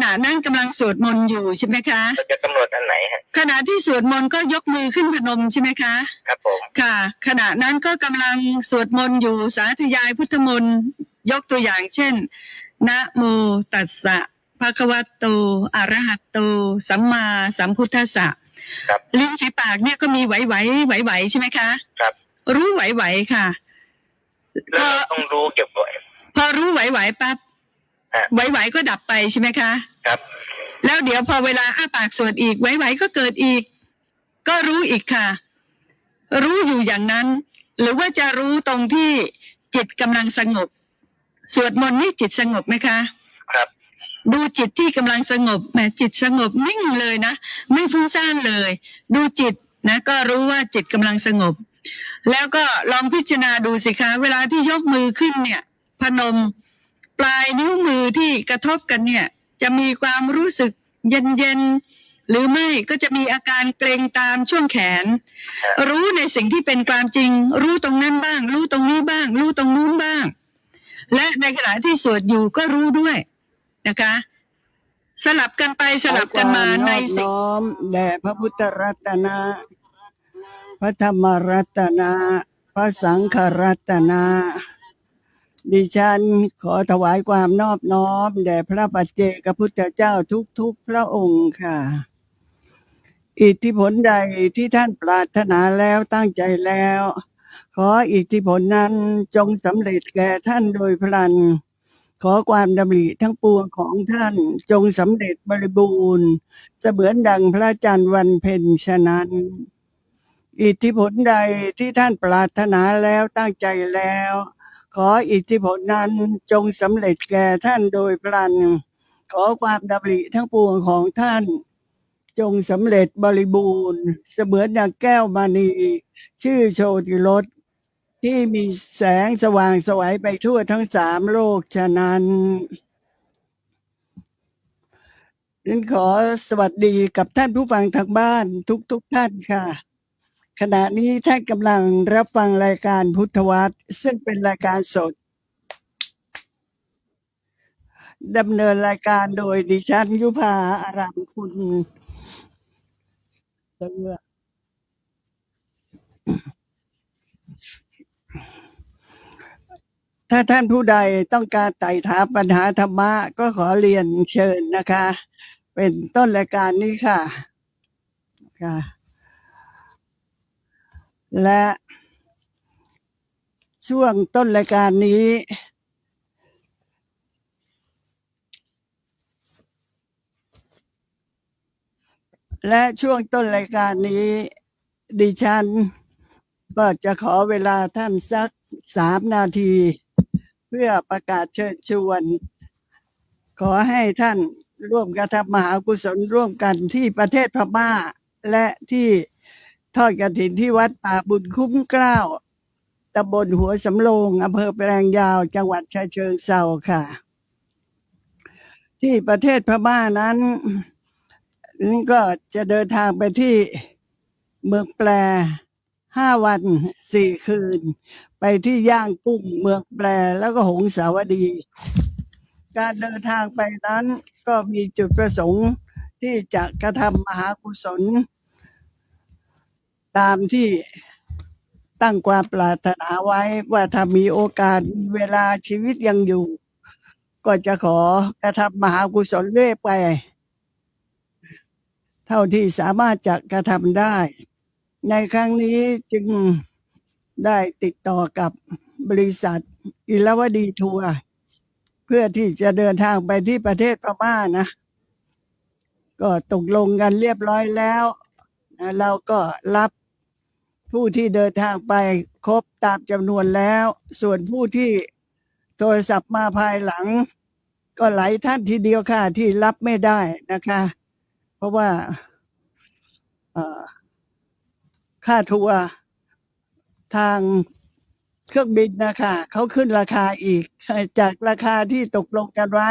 ณะนั้นกำลังสวดมนต์อยู่ใช่ไหมคะเราจะกำหนดอันไหนฮะขณะที่สวดมนต์ก็ยกมือขึ้นพนมใช่ไหมคะครับผมค่ะขณะนั้นก็กำลังสวดมนต์อยู่สาธยายพุทธมนต์ยกตัวอย่างเช่นนะโมตัสสะภะคะวะโตอะระหะโตสัมมาสัมพุทธัสสะลิ้นฝีปากเนี่ยก็มีไหวใช่ไหมคะครับรู้ไหวค่ะแล้วต้องรู้เก็บไว้พอรู้ไหวปั๊บไหวก็ดับไปใช่ไหมคะครับแล้วเดี๋ยวพอเวลาอ้าปากสวดอีกไหวก็เกิดอีกก็รู้อีกค่ะรู้อยู่อย่างนั้นหรือว่าจะรู้ตรงที่จิตกำลังสงบสวดมนต์นี่จิตสงบไหมคะครับดูจิตที่กำลังสงบแหมจิตสงบนิ่งเลยนะไม่ฟุ้งซ่านเลยดูจิตนะก็รู้ว่าจิตกำลังสงบแล้วก็ลองพิจารณาดูสิคะเวลาที่ยกมือขึ้นเนี่ยพนมปลายนิ้วมือที่กระทบกันเนี่ยจะมีความรู้สึกเย็นหรือไม่ก็จะมีอาการเกร็งตามช่วงแขนรู้ในสิ่งที่เป็นความจริงรู้ตรงนั้นบ้างรู้ตรงนี้บ้างรู้ตรงนู้นบ้างและในขณะที่สวดอยู่ก็รู้ด้วยนะคะสลับกันไปสลับกันมาในสิ่งน้อมแด่พระพุทธรัตนะพระธรรมรัตนะพระสังฆรัตนะดิฉันขอถวายความนอบน้อมแด่พระปัจเจกพุทธเจ้าทุกพระองค์ค่ะอิทธิผลใดที่ท่านปรารถนาแล้วตั้งใจแล้วขออิทธิผลนั้นจงสำเร็จแก่ท่านโดยพลันขอความดำริทั้งปวงของท่านจงสำเร็จบริบูรณ์เสมือนดังพระจันทร์วันเพ็ญฉะนั้นอิทธิผลใดที่ท่านปรารถนาแล้วตั้งใจแล้วขออิทธิผลนั้นจงสำเร็จแก่ท่านโดยพลันขอความดำริทั้งปวงของท่านจงสำเร็จบริบูรณ์เสมือนดังแก้วมณีชื่อโชติรสที่มีแสงสว่างไสวไปทั่วทั้ง3โลกฉะนั้นฉันขอสวัสดีกับท่านผู้ฟังทางบ้านทุกท่านค่ะขณะนี้ท่านกำลังรับฟังรายการพุทธวัตรซึ่งเป็นรายการสดดำเนินรายการโดยดิฉันยุภาอารามคุณถ้าท่านผู้ใดต้องการไต่ถามปัญหาธรรมะก็ขอเรียนเชิญนะคะเป็นต้นรายการนี้ค่ะและช่วงต้นรายการนี้ดิฉันก็จะขอเวลาท่านสัก3 นาทีเพื่อประกาศเชิญชวนขอให้ท่านร่วมกระทำมหากุศลร่วมกันที่ประเทศพม่าและที่ทอดกฐินที่วัดป่าบุญคุ้มเกล้าตำบลหัวสำโรงอำเภอแปลงยาวจังหวัดฉะเชิงเทราค่ะที่ประเทศพม่านั้นนี่ก็จะเดินทางไปที่เมืองแปล5 วัน 4 คืนไปที่ย่างกุ้งเมืองแปลแล้วก็หงสาวดีการเดินทางไปนั้นก็มีจุดประสงค์ที่จะกระทำมหากุศลตามที่ตั้งความปรารถนาไว้ว่าถ้ามีโอกาสมีเวลาชีวิตยังอยู่ก็จะขอกระทำมหากุศลเรื่อยไปเท่าที่สามารถจะกระทำได้ในครั้งนี้จึงได้ติดต่อกับบริษัทอิรวดีทัวร์เพื่อที่จะเดินทางไปที่ประเทศพม่านะก็ตกลงกันเรียบร้อยแล้วเราก็รับผู้ที่เดินทางไปครบตามจำนวนแล้วส่วนผู้ที่โทรศัพท์มาภายหลังก็หลายท่านทีเดียวค่ะที่รับไม่ได้นะคะเพราะว่าค่าทัวร์ทางเครื่องบินนะคะเขาขึ้นราคาอีกจากราคาที่ตกลงกันไว้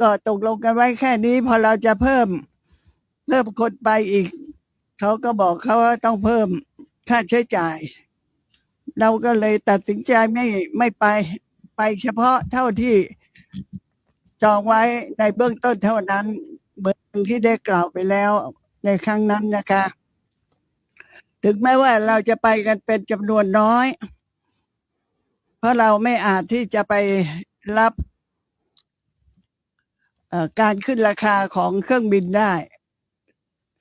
ก็ตกลงกันไว้แค่นี้พอเราจะเพิ่มคนไปอีกเขาก็บอกเขาว่าต้องเพิ่มค่าใช้จ่ายเราก็เลยตัดสินใจไม่ไปเฉพาะเท่าที่ จองไว้ในเบื้องต้นเท่านั้นเหมือนที่ได้กล่าวไปแล้วในครั้งนั้นนะคะ ถึงแม้ว่าเราจะไปกันเป็นจำนวนน้อย เพราะเราไม่อาจที่จะไปรับการขึ้นราคาของเครื่องบินได้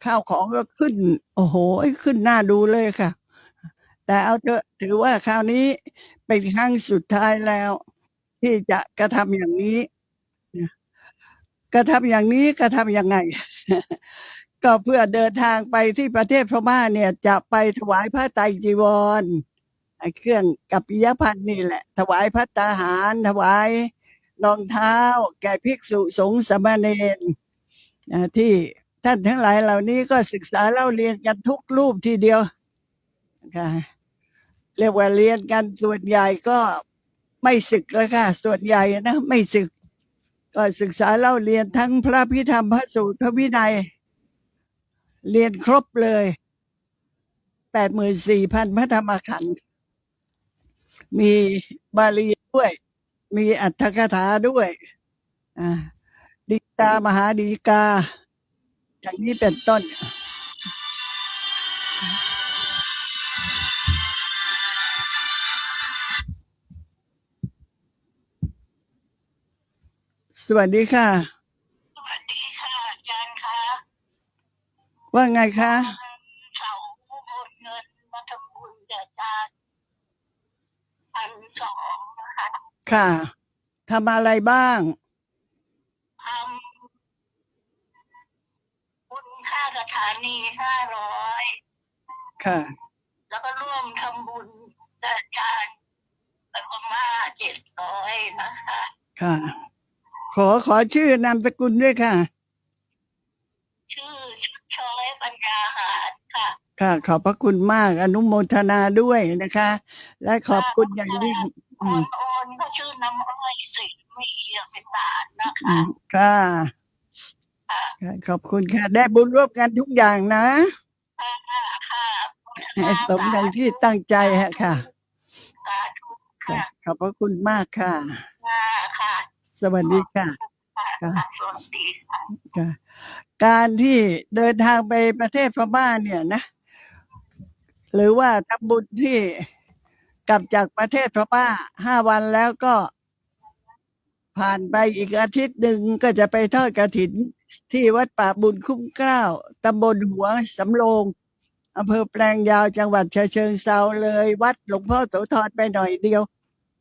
ข้าวของก็ขึ้น โอ้โหขึ้นหน้าดูเลยค่ะ แต่เอาเถอะถือว่าคราวนี้เป็นครั้งสุดท้ายแล้ว ที่จะกระทำอย่างนี้ กระทำอย่างนี้กระทำยังไง ก็เพื่อเดินทางไปที่ประเทศพม่าเนี่ยจะไปถวายพระไตรจีวรเครื่องกัปปิยพันธ์นี่แหละ ถวายพระตาหารถวายรองเท้า แก่ภิกษุสงฆ์สามเณรที่ท่านทั้งหลายเหล่านี้ก็ศึกษาเล่าเรียนกันทุกรูปทีเดียวค่ะเรียกว่าเรียนกันส่วนใหญ่ก็ไม่ศึกแล้วค่ะส่วนใหญ่นะไม่ศึก ก็ศึกษาเล่าเรียนทั้งพระพิธรรมพระสูตรพระวินัย เรียนครบเลย 84,000 พระธรรมขันธ์มีบาลีด้วย มีอัตถกถาด้วยดีกามหาดีกา อย่างนี้เป็นต้น สวัสดีค่ะ สวัสดีค่ะอาจารย์คะ ว่าไงคะ เสาโอนเงินมาทำบุญแด่อาจารย์1,200นะคะ ค่ะทำอะไรบ้าง ทำบุญค่าสถานี500 ค่ะ แล้วก็ร่วมทำบุญแด่อาจารย์ไปพม่า700นะคะ ค่ะ ขอชื่อนามสกุลด้วยค่ะ ชื่อช้อยปัญญาหาดค่ะ ค่ะ ขอบพระคุณมากอนุโมทนาด้วยนะคะ และขอบคุณอย่างยิ่ง คนโอนก็ชื่อน้ำอ้อยสิมีเป็นบาทนะคะ ค่ะ ขอบคุณค่ะ ได้บุญร่วมกันทุกอย่างนะ ค่ะ สมดังที่ตั้งใจค่ะ สาธุค่ะ ขอบพระคุณมากค่ะ ค่ะ สวัสดีค่ะ ค่ะสวัสดีค่ะ ค่ะ การที่เดินทางไปประเทศพม่าเนี่ยนะ หรือว่าทำบุญที่กลับจากประเทศพม่า5 วันแล้วก็ผ่านไปอีกอาทิตย์หนึ่งก็จะไปทอดกฐินที่วัดป่าบุญคุ้มเกล้าตำบลหัวสำโรงอำเภอแปลงยาวจังหวัดฉะเชิงเทราเลย วัดหลวงพ่อโสธรไปหน่อยเดียว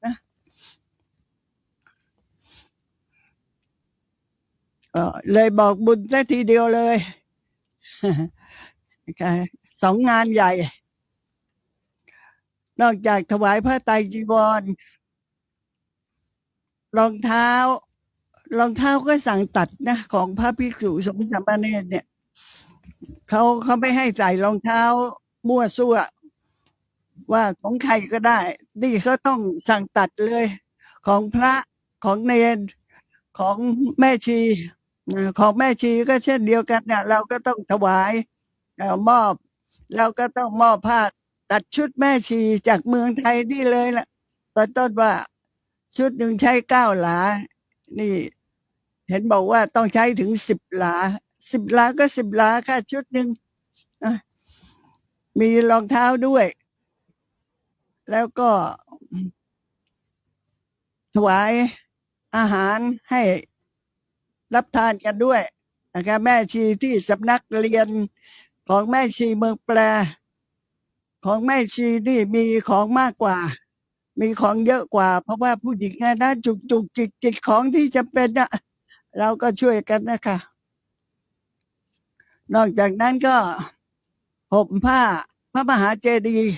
นะเลยบอกบุญสักทีเดียวเลย 2 งานใหญ่ นอกจากถวายพระไตรจีวร รองเท้าก็สั่งตัดนะของพระภิกษุสงฆ์สามเณรเนี่ยเขาไม่ให้ใส่รองเท้ามั่วซั่วว่าของใครก็ได้ นี่เขาต้องสั่งตัดเลย ของพระของเนรของแม่ชีของแม่ชีก็เช่นเดียวกันเนี่ยเราก็ต้องถวายมอบเราก็ต้องมอบผ้าตัดชุดแม่ชีจากเมืองไทยนี่เลยล่ะตอนต้นว่าชุดหนึ่งใช้9 หลา นี่ เห็นบอกว่าต้องใช้ถึง10 หลา 10 หลาก็10 หลาค่ะชุดหนึ่งมีรองเท้าด้วย แล้วก็ถวายอาหารให้รับทานกันด้วยนะคะแม่ชีที่สำนักเรียนของแม่ชีเมืองแปล ของแม่ชีนี่มีของมากกว่า มีของเยอะกว่า เพราะว่าผู้หญิงนะจุกจิกของที่จำเป็นนะเราก็ช่วยกันนะคะ นอกจากนั้นก็ห่มผ้าพระมหาเจดีย์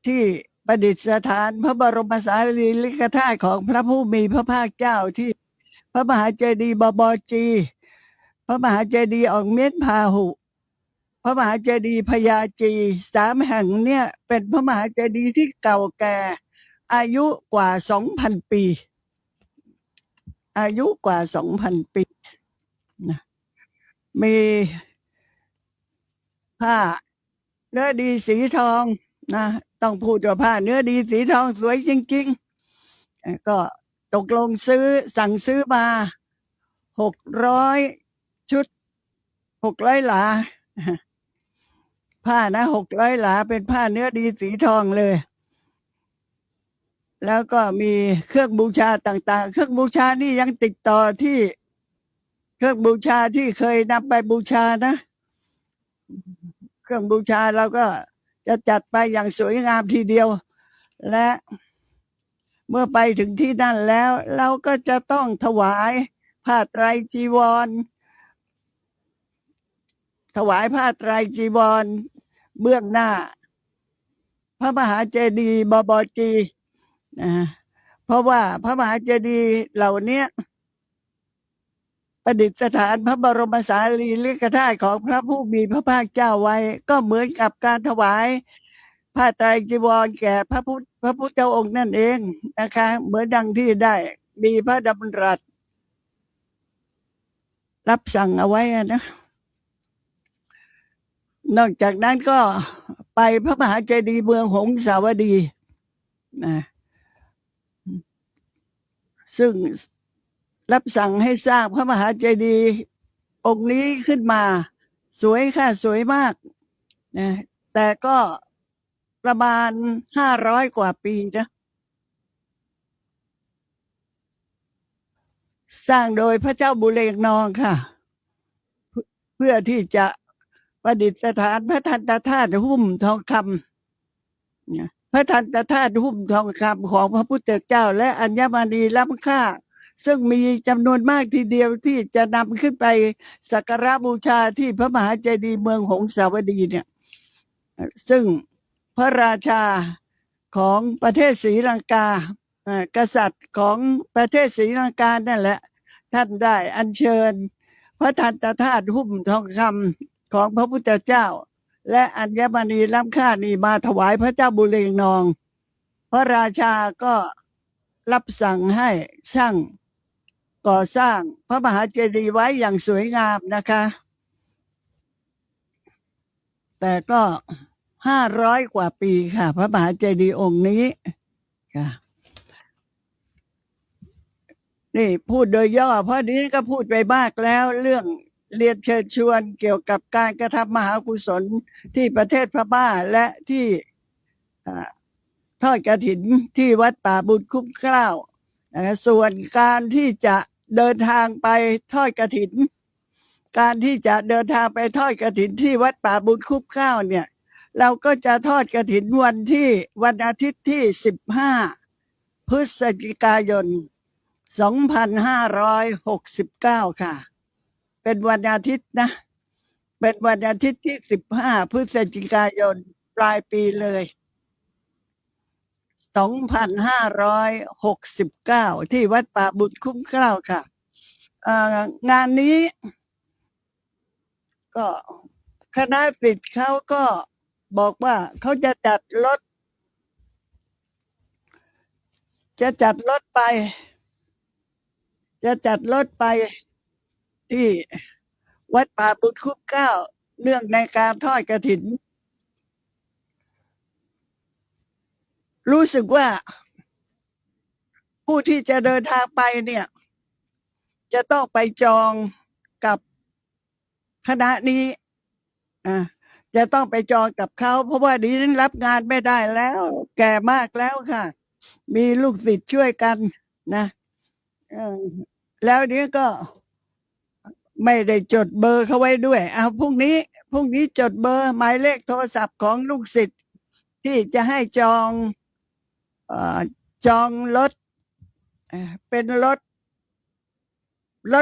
ที่ประดิษฐานพระบรมสารีริกธาตุของพระผู้มีพระภาคเจ้าที่พระมหาเจดีย์บอบจีพระมหาเจดีย์ออกเมียนพาหุ พระมหาเจดีย์พญาจี3 แห่งเนี่ยเป็นพระมหาเจดีย์ที่เก่าแก่อายุกว่า 2,000 ปี อายุกว่า 2,000 ปีนะมีผ้าเนื้อดีสีทองนะต้องพูดว่าผ้าเนื้อดีสีทองสวยจริงๆก็ตกลงสั่งซื้อมา 600 ชุด 600 หลา ผ้านะ600 หลาเป็นผ้าเนื้อดีสีทองเลย แล้วก็มีเครื่องบูชาต่างๆเครื่องบูชานี่ยังติดต่อที่เครื่องบูชาที่เคยนำไปบูชานะ เครื่องบูชาเราก็จะจัดไปอย่างสวยงามทีเดียว และเมื่อไปถึงที่นั่นแล้ว เราก็จะต้องถวายผ้าไตรจีวร ถวายผ้าไตรจีวรเบื้องหน้า พระมหาเจดีย์บบบจีนะเพราะว่าพระมหาเจดีย์เหล่านี้ประดิษฐานพระบรมสารีริกธาตุของพระผู้มีพระภาคเจ้าไว้ ก็เหมือนกับการถวายผ้าไตรจีวรแก่พระพุทธองค์นั่นเองนะคะ เหมือนดังที่ได้มีพระดำรัสรับสั่งเอาไว้นะ นอกจากนั้นก็ไปพระมหาเจดีย์เมืองหงสาวดีนะซึ่งรับสั่งให้สร้างพระมหาเจดีย์องค์นี้ขึ้นมา สวยค่ะสวยมากนะแต่ก็ประมาณ500 กว่าปีนะ สร้างโดยพระเจ้าบุเรงนองค่ะ เพื่อที่จะประดิษฐานพระทันตธาตุหุ้มทองคำพระทันตธาตุหุ้มทองคำของพระพุทธเจ้า และอัญมณีล้ำค่า ซึ่งมีจำนวนมากทีเดียวที่จะนำขึ้นไปสักการะบูชาที่พระมหาเจดีย์เมืองหงสาวดีเนี่ย ซึ่งพระราชาของประเทศศรีลังกากษัตริย์ของประเทศศรีลังกานั่นแหละท่านได้อัญเชิญพระทันตธาตุหุ้มทองคำของพระพุทธเจ้า และอัญมณีล้ำค่านี่มาถวายพระเจ้าบุเรงนอง พระราชาก็รับสั่งให้ช่างก่อสร้างพระมหาเจดีย์ไว้อย่างสวยงามนะคะ แต่ก็500 กว่าปีค่ะ พระมหาเจดีย์องค์นี้ค่ะนี่พูดโดยย่อเพราะนี้ก็พูดไปมากแล้วเรื่องเรียนเชิญชวนเกี่ยวกับการกระทำมหากุศลที่ประเทศพม่าและที่ทอดกฐินที่วัดป่าบุญคุ้มเกล้าส่วนการที่จะเดินทางไปทอดกฐิน การที่จะเดินทางไปทอดกฐินที่วัดป่าบุญคุ้มเกล้าเนี่ย เราก็จะทอดกฐินวันอาทิตย์ที่15 พฤศจิกายน 2569 ค่ะ เป็นวันอาทิตย์นะ เป็นวันอาทิตย์ที่15 พฤศจิกายนปลายปีเลย 2569 ที่วัดป่าบุญคุ้มเกล้าค่ะงานนี้ก็คณะศิษย์เขาก็บอกว่าเขาจะจัดรถไปที่วัดป่าบุญคุ้มเกล้าเนื่องในการทอดกฐิน รู้สึกว่าผู้ที่จะเดินทางไปเนี่ย จะต้องไปจองกับคณะนี้จะต้องไปจองกับเขาเพราะว่าดิฉันรับงานไม่ได้แล้ว แก่มากแล้วค่ะ มีลูกศิษย์ช่วยกันนะแล้วนี้ก็ไม่ได้จดเบอร์เขาไว้ด้วยพรุ่งนี้จดเบอร์หมายเลขโทรศัพท์ของลูกศิษย์ที่จะให้จองรถเป็นร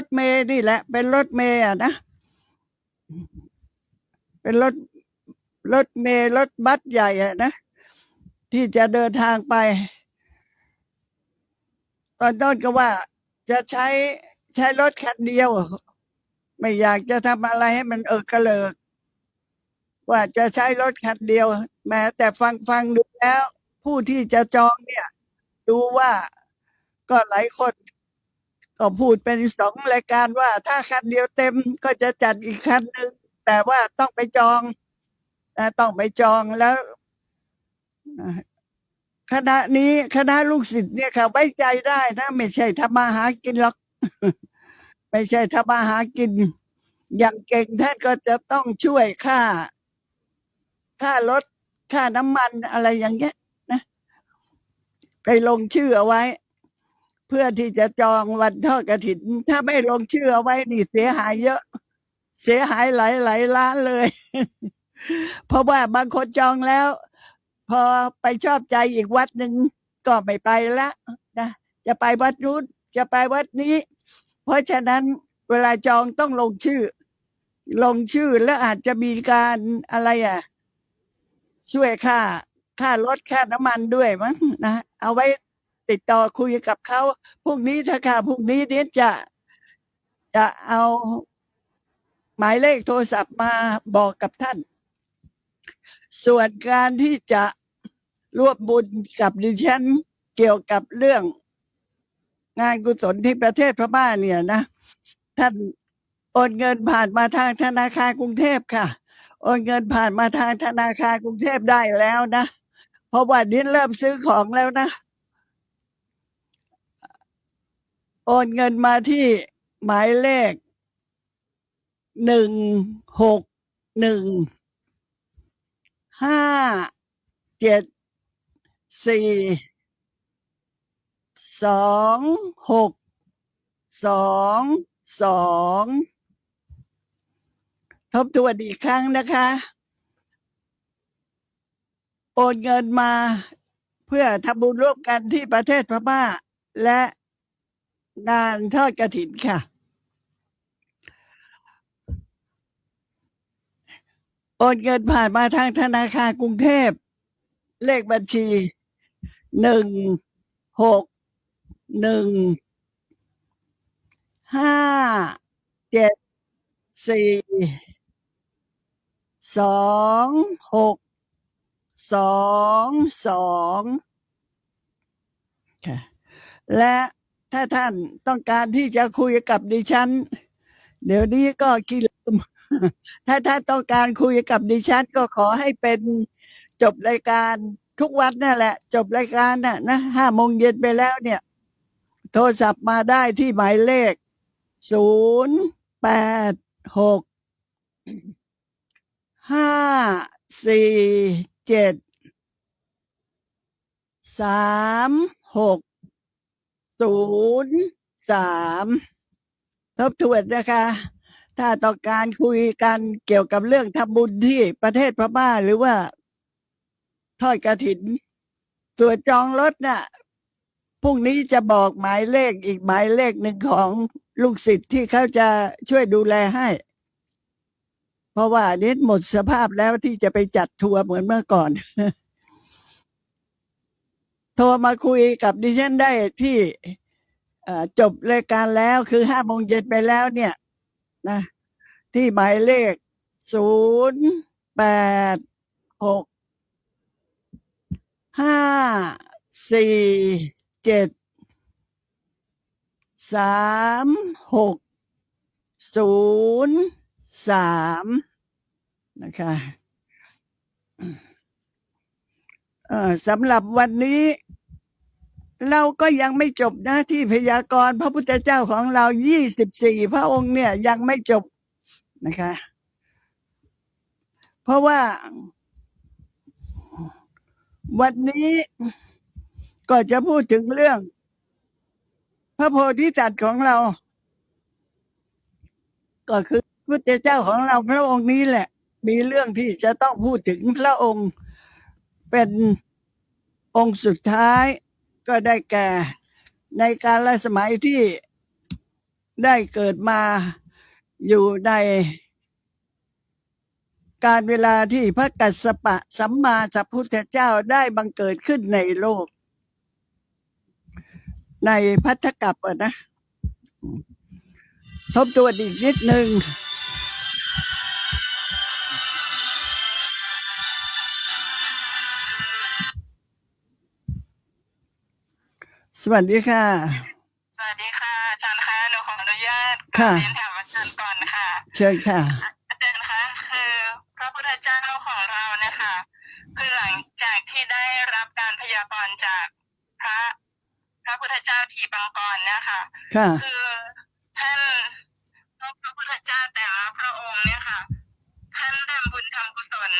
ถเมล์นี่แหละเป็นรถเมล์นะเป็นรถเมล์รถบัสใหญ่นะที่จะเดินทางไปตอนต้นก็ว่าจะใช้รถคันเดียวไม่อยากจะทำอะไรให้มันกระเลิกว่าจะใช้รถคันเดียวแม้แต่ฟังดูแล้วผู้ที่จะจองเนี่ยดูว่าก็หลายคนก็พูดเป็น2 รายการว่าถ้าคันเดียวเต็มก็จะจัดอีกคันหนึ่งแต่ว่าต้องไปจองแล้วคณะลูกศิษย์เนี่ยค่ะไว้ใจได้นะไม่ใช่ทำมาหากินหรอก ไม่ใช่ทำมาหากินอย่างเก่งท่านก็จะต้องช่วยค่ารถค่าน้ำมันอะไรอย่างเงี้ยนะไปลงชื่อเอาไว้ เพื่อที่จะจองวันทอดกฐิน ถ้าไม่ลงชื่อเอาไว้นี่เสียหายเยอะ เสียหายหลายล้านเลย เพราะว่าบางคนจองแล้ว พอไปชอบใจอีกวัดหนึ่งก็ไม่ไปละนะจะไปวัดนู้นจะไปวัดนี้ เพราะฉะนั้นเวลาจองต้องลงชื่อแล้วอาจจะมีการอะไรช่วยค่ารถค่าน้ำมันด้วยมั้งนะเอาไว้ติดต่อคุยกับเขาพรุ่งนี้ถ้าค่ะพรุ่งนี้เนี่ยจะเอาหมายเลขโทรศัพท์มาบอกกับท่าน ส่วนการที่จะร่วมบุญกับดิฉันเกี่ยวกับเรื่องงานกุศลที่ประเทศพม่าเนี่ยนะท่านโอนเงินผ่านมาทางธนาคารกรุงเทพค่ะโอนเงินผ่านมาทางธนาคารกรุงเทพได้แล้วนะเพราะว่านี้เริ่มซื้อของแล้วนะโอนเงินมาที่หมายเลข16174222ทบทวนอีกครั้งนะคะโอนเงินมาเพื่อทำบุญร่วมกันที่ประเทศพม่าและงานทอดกฐินค่ะโอนเงินผ่านมาทางธนาคารกรุงเทพเลขบัญชี16174222ค่ะและถ้าท่านต้องการที่จะคุยกับดิฉันเดี๋ยวนี้ก็ขี้ลืม ถ้าท่านต้องการคุยกับดิฉันก็ขอให้เป็นจบรายการทุกวันนั่นแหละ จบรายการนะ5 โมงเย็นไปแล้วเนี่ย โทรศัพท์มาได้ที่หมายเลข0865473603ทบทวนนะคะ ถ้าต้องการคุยกันเกี่ยวกับเรื่องทำบุญที่ประเทศพม่าหรือว่าทอดกฐินส่วนจองรถน่ะพรุ่งนี้จะบอกหมายเลขอีกหมายเลขหนึ่งของลูกศิษย์ที่เขาจะช่วยดูแลให้ เพราะว่านี้หมดสภาพแล้วที่จะไปจัดทัวร์เหมือนเมื่อก่อน โทรมาคุยกับดิฉันได้ที่จบรายการแล้วคือ5 โมงเย็นไปแล้วเนี่ยนะที่หมายเลข0865473603นะคะสำหรับวันนี้เราก็ยังไม่จบนะที่พยากรณ์พระพุทธเจ้าของเรา24พระองค์เนี่ยยังไม่จบนะคะเพราะว่าวันนี้ก็จะพูดถึงเรื่องพระโพธิสัตว์ของเราก็คือพระพุทธเจ้าของเราพระองค์นี้แหละมีเรื่องที่จะต้องพูดถึงพระองค์เป็นองค์สุดท้ายก็ได้แก่ในกาลสมัยที่ได้เกิดมาอยู่ในการเวลาที่พระกัสสปะสัมมาสัพพุทธเจ้าได้บังเกิดขึ้นในโลกในภัททกัปนะทบทวนอีกนิดนึงสวัสดีค่ะสวัสดีค่ะอาจารย์คะหนูขออนุญาตเรียนถามอาจารย์ก่อนค่ะเชิญค่ะอาจารย์คะคือพระพุทธเจ้าของเรานะคะคือหลังจากที่ได้รับการพยากรณ์จากพระพุทธเจ้าทีปังกรนะคะคือท่าน พุทธเจ้าแต่ละพระองค์เนี่ยค่ะท่านทำบุญทำกุศล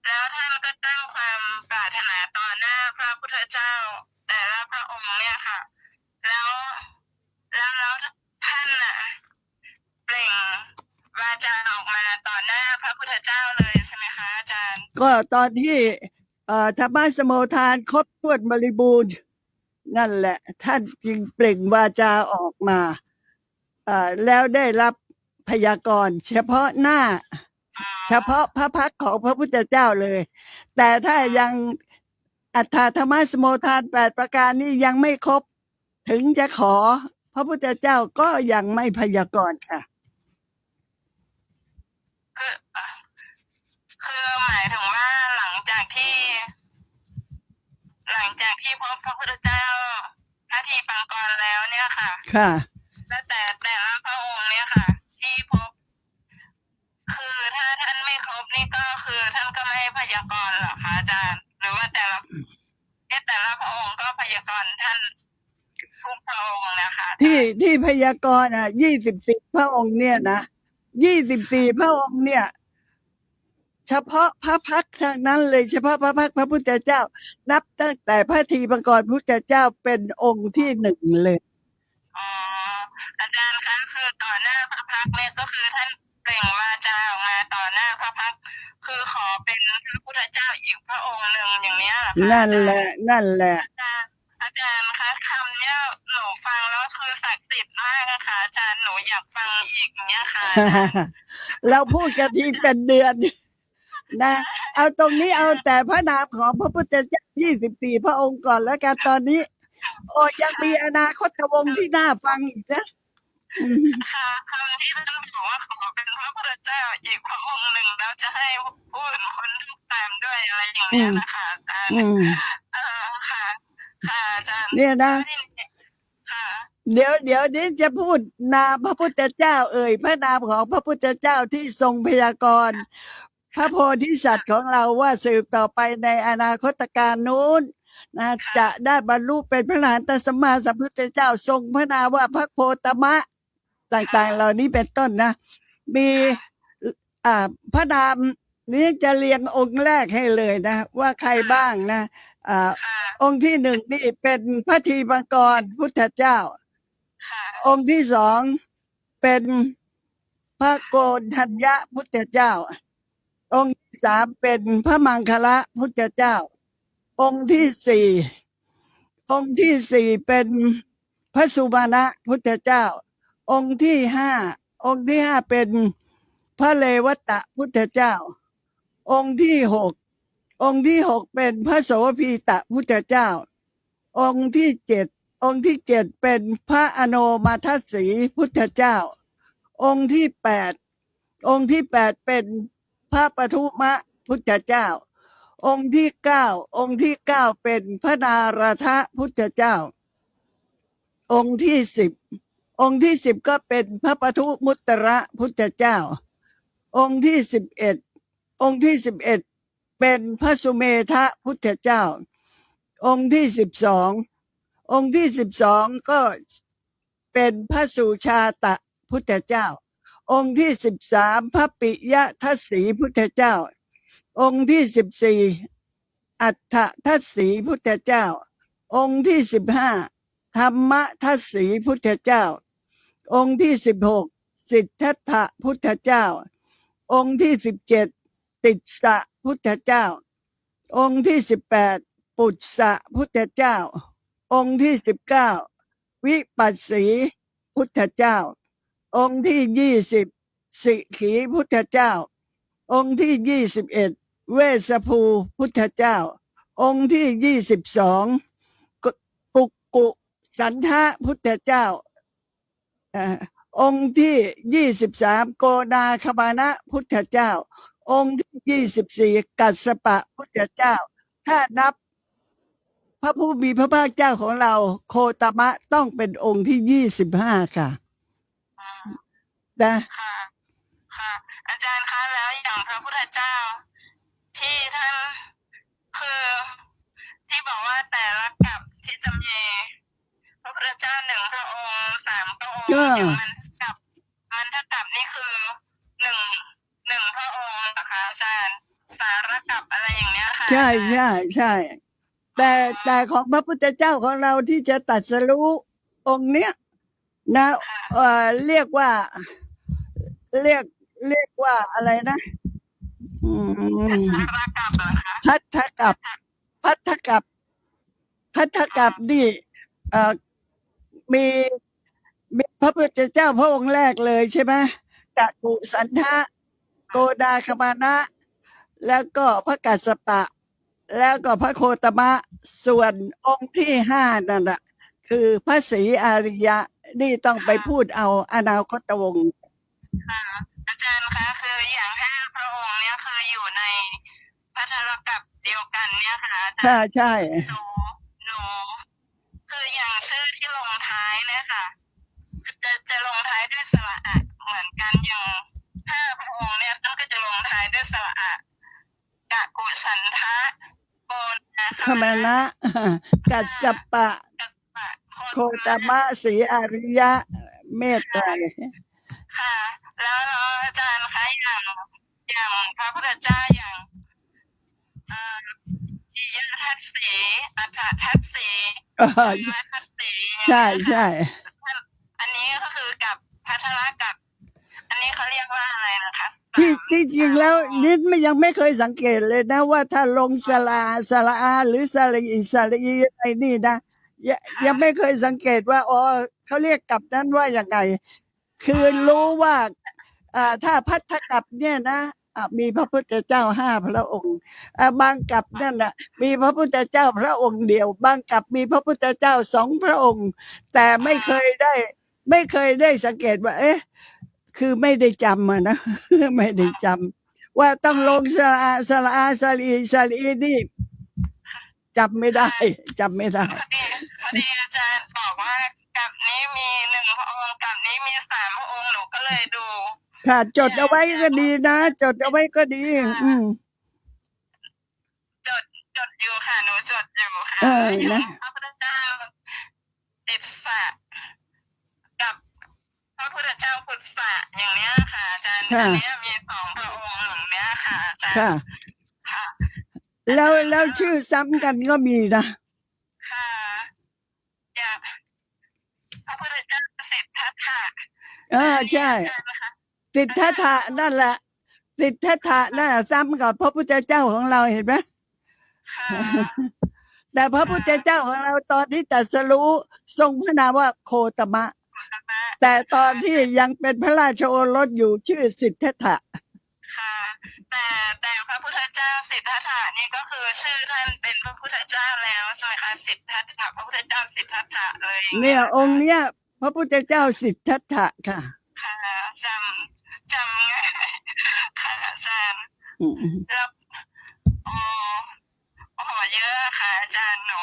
แล้วท่านก็ตั้งความปรารถนาต่อหน้าพระพุทธเจ้าแต่ละพระองค์เนี่ยค่ะแล้วท่านน่ะเปล่งวาจาออกมาต่อหน้าพระพุทธเจ้าเลยใช่ไหมคะอาจารย์ ก็ตอนที่ธรรมสโมทานครบถ้วนบริบูรณ์นั่นแหละท่านจึงเปล่งวาจาออกมาแล้วได้รับพยากรณ์เฉพาะหน้า เฉพาะพระพักตร์ของพระพุทธเจ้าเลย แต่ถ้ายังอัฏฐธรรมสโมทาน8ประการนี้ยังไม่ครบถึงจะขอพระพุทธเจ้าก็ยังไม่พยากรณ์ค่ะ คือหมายถึงว่าหลังจากที่พบพระพุทธเจ้าพระทีปังกรแล้วเนี่ยค่ะ ค่ะ แต่ละพระองค์เนี่ยค่ะ ที่พบ คือถ้าท่านไม่ครบนี่ก็คือท่านก็ไม่พยากรณ์หรอคะอาจารย์ หรือว่าแต่ละพระองค์ก็พยากรณ์ท่านทุกพระองค์นะคะที่พยากรณ์24พระองค์เนี่ยนะ24พระองค์เนี่ยเฉพาะพระพักตร์ทางนั้นเลยเฉพาะพระพักตร์พระพุทธเจ้านับตั้งแต่พระทีปังกรพุทธเจ้าเป็นองค์ที่หนึ่งเลยอ๋ออาจารย์คะคือต่อหน้าพระพักตร์เนี่ยก็คือท่านเปล่งวาจาออกมาต่อหน้าพระพักตร์คือขอเป็นพระพุทธเจ้าอีกพระองค์หนึ่งอย่างเนี้ยนั่นแหละอาจารย์คะคำเนี้ยหนูฟังแล้วคือศักดิ์สิทธิ์มากนะคะอาจารย์หนูอยากฟังอีกอย่างเนี้ยค่ะ เราพูดกันทีเป็นเดือนนะเอาตรงนี้เอาแต่พระนามของพระพุทธเจ้า24พระองค์ก่อนแล้วกันตอนนี้โอ้ยังมีอนาคตวงศ์ที่น่าฟังอีกนะค่ะคำที่ท่านบอกว่าขอเป็นพระพุทธเจ้าอีกพระองค์หนึ่งแล้วจะให้ผู้อื่นคนทุกตามด้วยอะไรอย่างเนี้ยนะคะอาจารย์ค่ะอาจารย์เนี่ยนะค่ะ เดี๋ยวนี้จะพูดนามพระพุทธเจ้าพระนามของพระพุทธเจ้าที่ทรงพยากรณ์พระโพธิสัตว์ของเราว่าสืบต่อไปในอนาคตการนู้นนะจะได้บรรลุเป็นพระอรหันตสัมมาสัมพุทธเจ้าทรงพระนามว่าพระโคตมะต่างๆเหล่านี้เป็นต้นนะมีพระนามนี้จะเรียงองค์แรกให้เลยนะว่าใครบ้างนะองค์ที่หนึ่งนี่เป็นพระทีปังกรพุทธเจ้าองค์ที่สองเป็นพระโกณทัญญะพุทธเจ้าองค์ที่สามเป็นพระมังคละพุทธเจ้าองค์ที่สี่เป็นพระสุมาณะพุทธเจ้าองค์ที่ห้าเป็นพระเลวัตะพุทธเจ้าองค์ที่หกเป็นพระโสพีตะพุทธเจ้าองค์ที่เจ็ดเป็นพระอโนมาทัสสีพุทธเจ้าองค์ที่แปดเป็นพระปทุมะพุทธเจ้าองค์ที่เก้าเป็นพระนาราธพุทธเจ้าองค์ที่สิบก็เป็นพระปทุมุตตระพุทธเจ้าองค์ที่11เป็นพระสุเมธะพุทธเจ้าองค์ที่12ก็เป็นพระสุชาตะพุทธเจ้าองค์ที่13พระปิยทัสสีพุทธเจ้าองค์ที่14อัฏฐทัสสีพุทธเจ้าองค์ที่15ธรรมทัสสีพุทธเจ้าองค์ที่16สิทธัตถะพุทธเจ้าองค์ที่17ติสสะพุทธเจ้าองค์ที่18ปุจสะพุทธเจ้าองค์ที่19วิปัสสีพุทธเจ้าองค์ที่20สิขีพุทธเจ้าองค์ที่21เวสภูพุทธเจ้าองค์ที่22กุกุสันทะพุทธเจ้าองค์ที่23โกนาคมานะพุทธเจ้าองค์ที่24กัสสปะพุทธเจ้าถ้านับพระผู้มีพระภาคเจ้าของเราโคตมะต้องเป็นองค์ที่25ค่ะนะค่ะอาจารย์คะแล้วอย่างพระพุทธเจ้าที่ท่านคือที่บอกว่าแต่ละกับที่จำเยพระพุทธเจ้า1พระองค์3พระองค์อย่างมัน ถ้ากลับนี่คือหนึ่งพระองค์นะคะอาจารย์สารกับอะไรอย่างเนี้ยค่ะ ใช่ใช่ใช่แต่ของพระพุทธเจ้าของเราที่จะตรัสรู้องค์เนี้ยนะเรียกว่าเรียกว่าอะไรนะอืม สารกับเหรอคะ พัทธกับพัทธกับพัทธกับนี่เอ่อมีพระพุทธเจ้าพระองค์แรกเลยใช่ไหมกักุสันทะโกดาคมานะ แล้วก็พระกัสสปะ แล้วก็พระโคตมะส่วนองค์ที่5นั่นแหะคือพระศรีอาริยะนี่ต้องไปพูดเอาอนาคตวงศ์ ค่ะอาจารย์คะคืออย่าง5 พระองค์เนี่ยคืออยู่ในพัทธกับเดียวกันเนี่ยค่ะอาจารย์ ใช่ หนูคืออย่างชื่อที่ลงท้ายเนี่ยค่ะจะลงท้ายด้วยสระอะเหมือนกันอย่าง5 พระองค์เนี่ยท่านก็จะลงท้ายด้วยสระอะกะกุสันทะโกนา คมานะ กัสสปะ กัสปะ โคตมะศรีอาริยะ เมตไตร ค่ะ แล้วอาจารย์คะอย่างพระพุทธเจ้าอย่างปิยทัศสีอัฏฐทัศสี ธรรมทัศสี ใช่ใช่ อันนี้ก็คือกับพัทรกับ อันนี้เขาเรียกว่าอะไรนะคะ ที่จริงแล้วนิดยังไม่เคยสังเกตเลยนะว่าถ้าลงสระอาหรือสระอีอะไรนี่นะยังไม่เคยสังเกตว่าอ๋อเขาเรียกกลับนั้นว่าอย่างไงคือรู้ว่าถ้าพัทธกับเนี่ยนะมีพระพุทธเจ้า5 พระองค์บางกับนั่นนะมีพระพุทธเจ้าพระองค์เดียว บางกับมีพระพุทธเจ้า2 พระองค์ แต่ไม่เคยได้สังเกตว่าคือไม่ได้จำนะ ไม่ได้จำว่าต้องลงสระอาสลีนี่จำไม่ได้พอดีอาจารย์บอกว่ากับนี้มี1 พระองค์กับนี้มี3 พระองค์หนูก็เลยดู ค่ะจดเอาไว้ก็ดีนะจดเอาไว้ก็ดีจดอยู่ค่ะหนูจดอยู่ค่ะนะพระพุทธเจ้าติดสะกับพระพุทธเจ้าพุทธะอย่างเนี้ยค่ะอาจารย์อันนี้มี2 พระองค์อย่างเนี้ยค่ะอาจารย์ค่ะแล้วชื่อซ้ำกันก็มีนะค่ะอย่างพระพุทธเจ้าสิทธัตถะใช่สิทธัตถะนั่นแหละสิทธัตถะน่ะซ้ำกับพระพุทธเจ้าของเราเห็นไหมแต่พระพุทธเจ้าของเราตอนที่ตรัสรู้ทรงพระนามว่าโคตมะแต่ตอนที่ยังเป็นพระราชโอรสอยู่ชื่อสิทธัตถะค่ะแต่พระพุทธเจ้าสิทธัตถะนี่ก็คือชื่อท่านเป็นพระพุทธเจ้าแล้วใช่ไหมคะสิทธัตถะพระพุทธเจ้าสิทธัตถะเลยเนี่ยองค์เนี้ยพระพุทธเจ้าสิทธัตถะค่ะค่ะจำง่ายค่ะอาจารย์แล้วโอ้โหเยอะค่ะอาจารย์หนู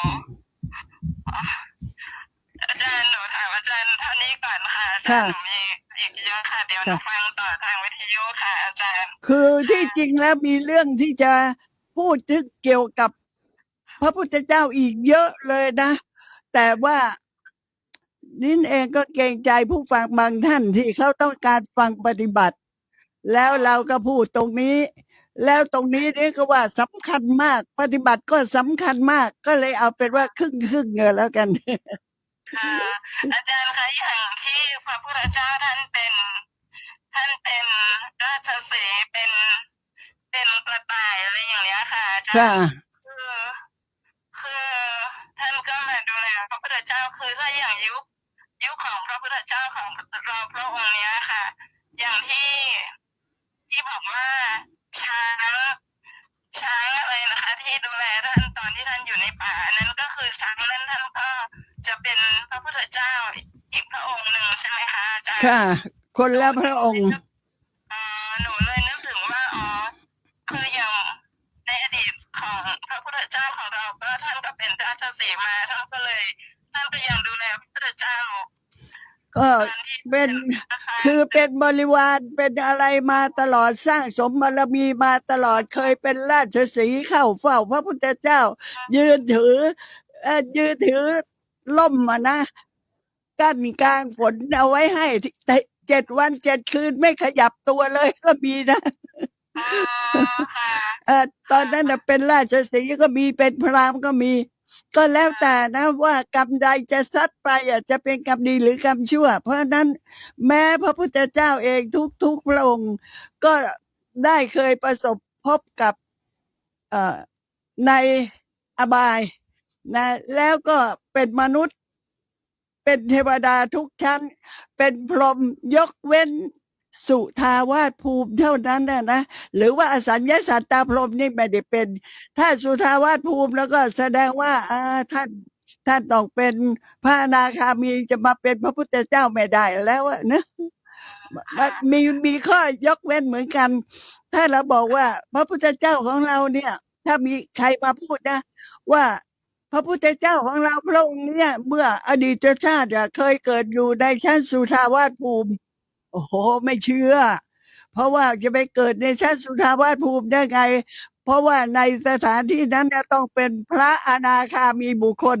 ถามอาจารย์เท่านี้ก่อนค่ะอาจารย์หนูมีอีกเยอะค่ะเดี๋ยวหนูฟังต่อทางวิทยุค่ะอาจารย์คือที่จริงแล้วมีเรื่องที่จะพูดถึงเกี่ยวกับพระพุทธเจ้าอีกเยอะเลยนะแต่ว่านิ้นเองก็เกรงใจผู้ฟังบางท่านที่เขาต้องการฟังปฏิบัติแล้วเราก็พูดตรงนี้แล้วตรงนี้นี่ก็ว่าสำคัญมากปฏิบัติก็สำคัญมากก็เลยเอาเป็นว่าครึ่งเงินแล้วกันค่ะอาจารย์คะอย่างที่พระพุทธเจ้าท่านเป็นราชสีห์เป็นกระต่ายอะไรอย่างเนี้ยค่ะอาจารย์คือท่านก็มาดูแลพระพุทธเจ้าคือถ้าอย่างยุคของพระพุทธเจ้าของเราพระองค์เนี้ยค่ะอย่างที่บอกว่าช้างอะไรนะคะที่ดูแลท่านตอนที่ท่านอยู่ในป่านั้นก็คือช้างนั้นท่านก็จะเป็นพระพุทธเจ้าอีกพระองค์หนึ่งใช่ไหมคะอาจารย์ค่ะคนละพระองค์หนูเลยนึกถึงว่าคืออย่างในอดีตของพระพุทธเจ้าของเราก็ท่านก็เป็นราชสีห์มาท่านก็ยังดูแลพระพุทธเจ้าก็เป็นบริวารเป็นอะไรมาตลอดสร้างสมบารมีมาตลอดเคยเป็นราชสีห์เข้าเฝ้าพระพุทธเจ้ายืนถือล่มนะกั้นกลางฝนเอาไว้ให้ 7 วัน 7 คืนไม่ขยับตัวเลยก็มีนะ อ๋อค่ะ ตอนนั้นน่ะเป็นราชสีห์ก็มีเป็นพราหมณ์ก็มี ก็แล้วแต่นะว่ากรรมใดจะซัดไปจะเป็นกรรมดีหรือกรรมชั่ว เพราะฉะนั้นแม้พระพุทธเจ้าเองทุกพระองค์ก็ได้เคยประสบพบกับในอบายนะแล้วก็เป็นมนุษย์เป็นเทวดาทุกชั้น เป็นพรหมยกเว้นสุทาวาสภูมิเท่านั้นนะหรือว่าอสัญญาสัตตาพรหมนี่ไม่ได้เป็น ถ้าสุทาวาสภูมิแล้วก็แสดงว่าท่านต้องเป็นพระอนาคามีจะมาเป็นพระพุทธเจ้าไม่ได้แล้วนะมีข้อยกเว้นเหมือนกัน ถ้าเราบอกว่าพระพุทธเจ้าของเราเนี่ย ถ้ามีใครมาพูดนะ ว่าพระพุทธเจ้าของเราพระองค์เนี่ยเมื่ออดีตชาติเคยเกิดอยู่ในชั้นสุทาวาสภูมิ โอ้โหไม่เชื่อ เพราะว่าจะไปเกิดในชั้นสุทาวาสภูมิได้ไง เพราะว่าในสถานที่นั้นต้องเป็นพระอนาคามีบุคคล